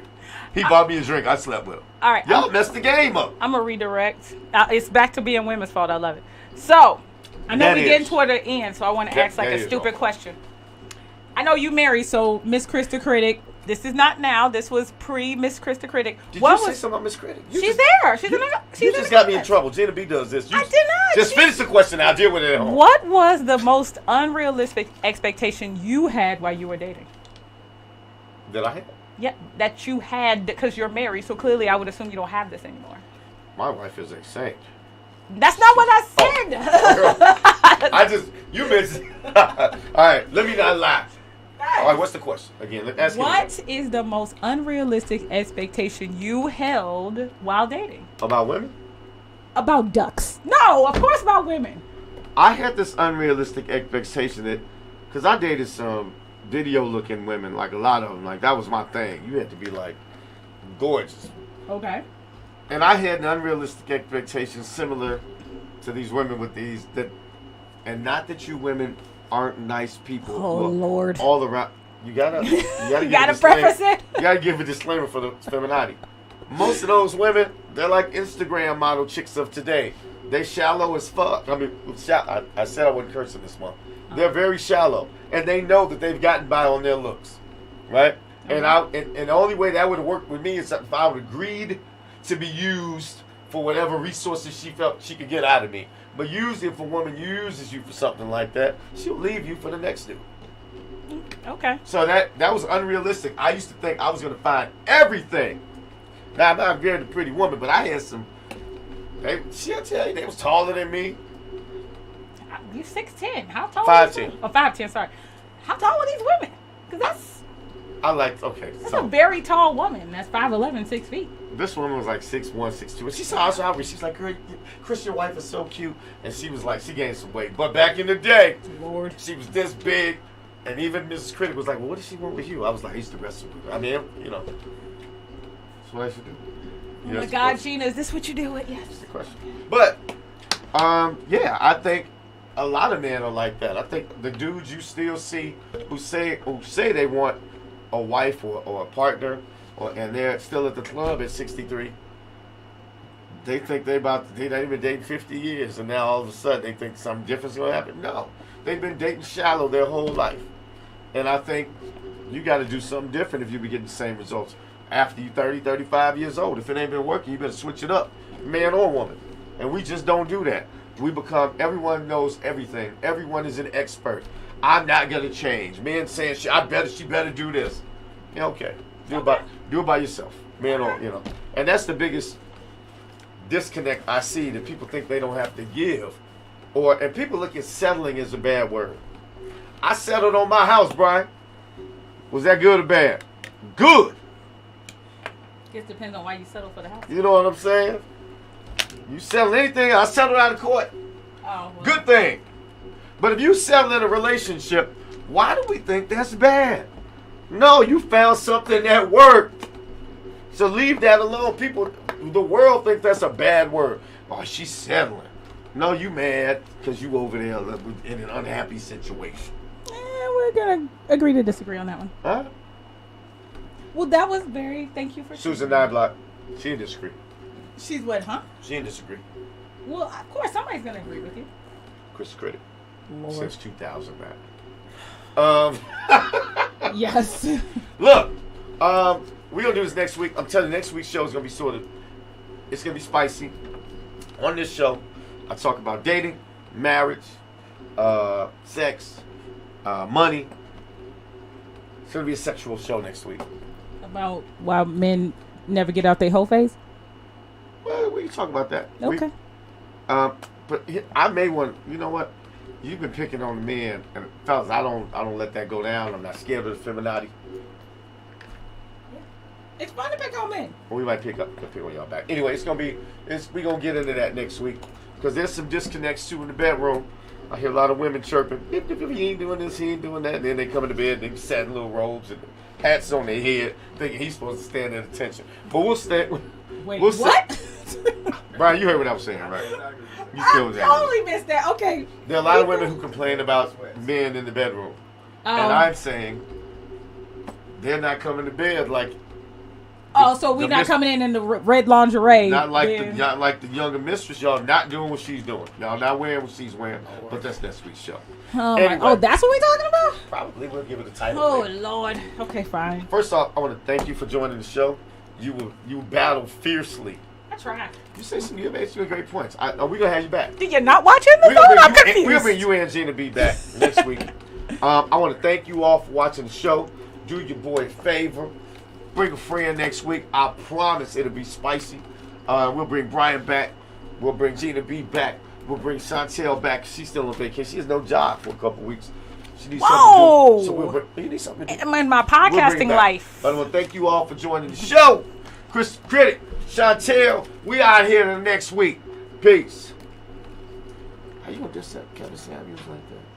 Speaker 1: He bought me a drink. I slept with him.
Speaker 2: All right.
Speaker 1: Y'all messed the game up.
Speaker 2: I'm going to redirect. It's back to being women's fault. I love it. So, I know we're getting toward the end, so I want to ask like a stupid question. I know you married, so Miss Kris the Critic. This is not now. This was pre-Miss Kris the Critic.
Speaker 1: Did you say something about Miss Critic?
Speaker 2: She's there. You
Speaker 1: just got me in trouble. Gina B does this.
Speaker 2: I did not.
Speaker 1: Just finish the question. I'll deal with it at home.
Speaker 2: What was the most unrealistic expectation you had while you were dating?
Speaker 1: That I had?
Speaker 2: Yeah, that you had because you're married. So clearly, I would assume you don't have this anymore.
Speaker 1: My wife is a saint.
Speaker 2: That's not what I said.
Speaker 1: You mentioned. All right, let me not lie. All right, what's the question? Again, ask
Speaker 2: What is the most unrealistic expectation you held while dating?
Speaker 1: About women?
Speaker 2: about ducks. No, of course about women.
Speaker 1: I had this unrealistic expectation that, because I dated some video-looking women, like a lot of them, like that was my thing. You had to be like gorgeous.
Speaker 2: Okay.
Speaker 1: And I had an unrealistic expectation similar to these women with these that, and not that you women aren't nice people.
Speaker 2: Oh Lord!
Speaker 1: All around, you gotta
Speaker 2: you gotta preface it.
Speaker 1: You gotta give a disclaimer for the femininity. Most of those women, they're like Instagram model chicks of today. They shallow as fuck. I mean, I said I wouldn't curse in this month. They're very shallow, and they know that they've gotten by on their looks, right? And the only way that would have worked with me is if I would have agreed to be used for whatever resources she felt she could get out of me. But usually if a woman uses you for something like that, she'll leave you for the next dude.
Speaker 2: Okay.
Speaker 1: So that was unrealistic. I used to think I was going to find everything. Now, I'm not a very pretty woman, but I had some, she'll tell you, they was taller than me.
Speaker 2: You 6'10". How tall?
Speaker 1: 5'10".
Speaker 2: Oh, 5'10", sorry. How tall are these women? Because that's... That's a very tall woman. That's 5'11", 6 feet.
Speaker 1: This woman was like 6'1", 6'2". And she saw us out. She's like, "Girl, Kris, your wife is so cute." And she was like, she gained some weight. But back in the day,
Speaker 2: Lord,
Speaker 1: she was this big. And even Mrs. Critic was like, "Well, what does she want with you?" I was like, "I used to wrestle with her." I mean, that's what I should do.
Speaker 2: Oh my God, Gina, is this what you do with? Yes.
Speaker 1: That's the question. But, yeah, I think a lot of men are like that. I think the dudes you still see who say they want a wife or a partner, and they're still at the club at 63. They think they've been dating 50 years, and now all of a sudden they think something different's going to happen. No, they've been dating shallow their whole life. And I think you got to do something different if you be getting the same results after you're 30, 35 years old. If it ain't been working, you better switch it up, man or woman. And we just don't do that. We become, everyone knows everything. Everyone is an expert. I'm not going to change. Men saying, she better do this. Yeah, okay. Do it by yourself. Man or, And that's the biggest disconnect I see, that people think they don't have to give. And people look at settling as a bad word. I settled on my house, Brian. Was that good or bad? Good.
Speaker 2: It depends on why you settle for the house.
Speaker 1: You know what I'm saying? You settle anything, I settled out of court.
Speaker 2: Oh, well.
Speaker 1: Good thing. But if you settle in a relationship, why do we think that's bad? No, you found something that worked. So leave that alone. People, the world thinks that's a bad word. Oh, she's settling. No, you mad because you over there in an unhappy situation.
Speaker 2: We're going to agree to disagree on that one.
Speaker 1: Huh?
Speaker 2: Well, that was thank you for...
Speaker 1: Susan Nyblock, she didn't disagree.
Speaker 2: She's what, huh?
Speaker 1: She didn't disagree.
Speaker 2: Well, of course, somebody's going to agree with you.
Speaker 1: Kris the Critic.
Speaker 2: Lord.
Speaker 1: Since 2009.
Speaker 2: Yes.
Speaker 1: Look, we're going to do this next week. I'm telling you, next week's show is going to be it's going to be spicy. On this show, I talk about dating, marriage, sex, money. It's going to be a sexual show next week.
Speaker 2: About why men never get out their whole phase?
Speaker 1: Well, we can talk about that.
Speaker 2: Okay.
Speaker 1: But I may want, you know what? You've been picking on the men, and fellas, I don't let that go down. I'm not scared of the femininity.
Speaker 2: It's fun to pick on men.
Speaker 1: Well, we might pick on y'all back. Anyway, we're gonna get into that next week, because there's some disconnects too in the bedroom. I hear a lot of women chirping, he ain't doing this, he ain't doing that, and then they come into bed, they sat in little robes and hats on their head, thinking he's supposed to stand at attention. But we'll stand.
Speaker 2: Wait, what?
Speaker 1: Brian, you heard what I was saying, right? You
Speaker 2: I totally missed that. Okay.
Speaker 1: There are a lot of women who complain about men in the bedroom. And I'm saying they're not coming to bed like...
Speaker 2: so we're not coming in the red lingerie.
Speaker 1: Not like the younger mistress. Y'all not doing what she's doing. Y'all not wearing what she's wearing. But that's next week's show.
Speaker 2: Anyway, that's what we're talking about?
Speaker 1: Probably. We'll give it a title.
Speaker 2: Oh, later. Lord. Okay, fine.
Speaker 1: First off, I want to thank you for joining the show. You battled fiercely.
Speaker 2: I tried.
Speaker 1: You made some great points. Are we going to have you back?
Speaker 2: You're not watching the phone? I'm confused.
Speaker 1: We'll bring you and Gina B back next week. I want to thank you all for watching the show. Do your boy a favor. Bring a friend next week. I promise it'll be spicy. We'll bring Brian back. We'll bring Gina B back. We'll bring Shontelle back. She's still on vacation. She has no job for a couple weeks. She needs something to do. So you need something to do.
Speaker 2: I'm in my podcasting life.
Speaker 1: But I want to thank you all for joining the show. Kris the Critic, Shontelle, we out here next week. Peace. How you gonna diss Kevin Samuels like that?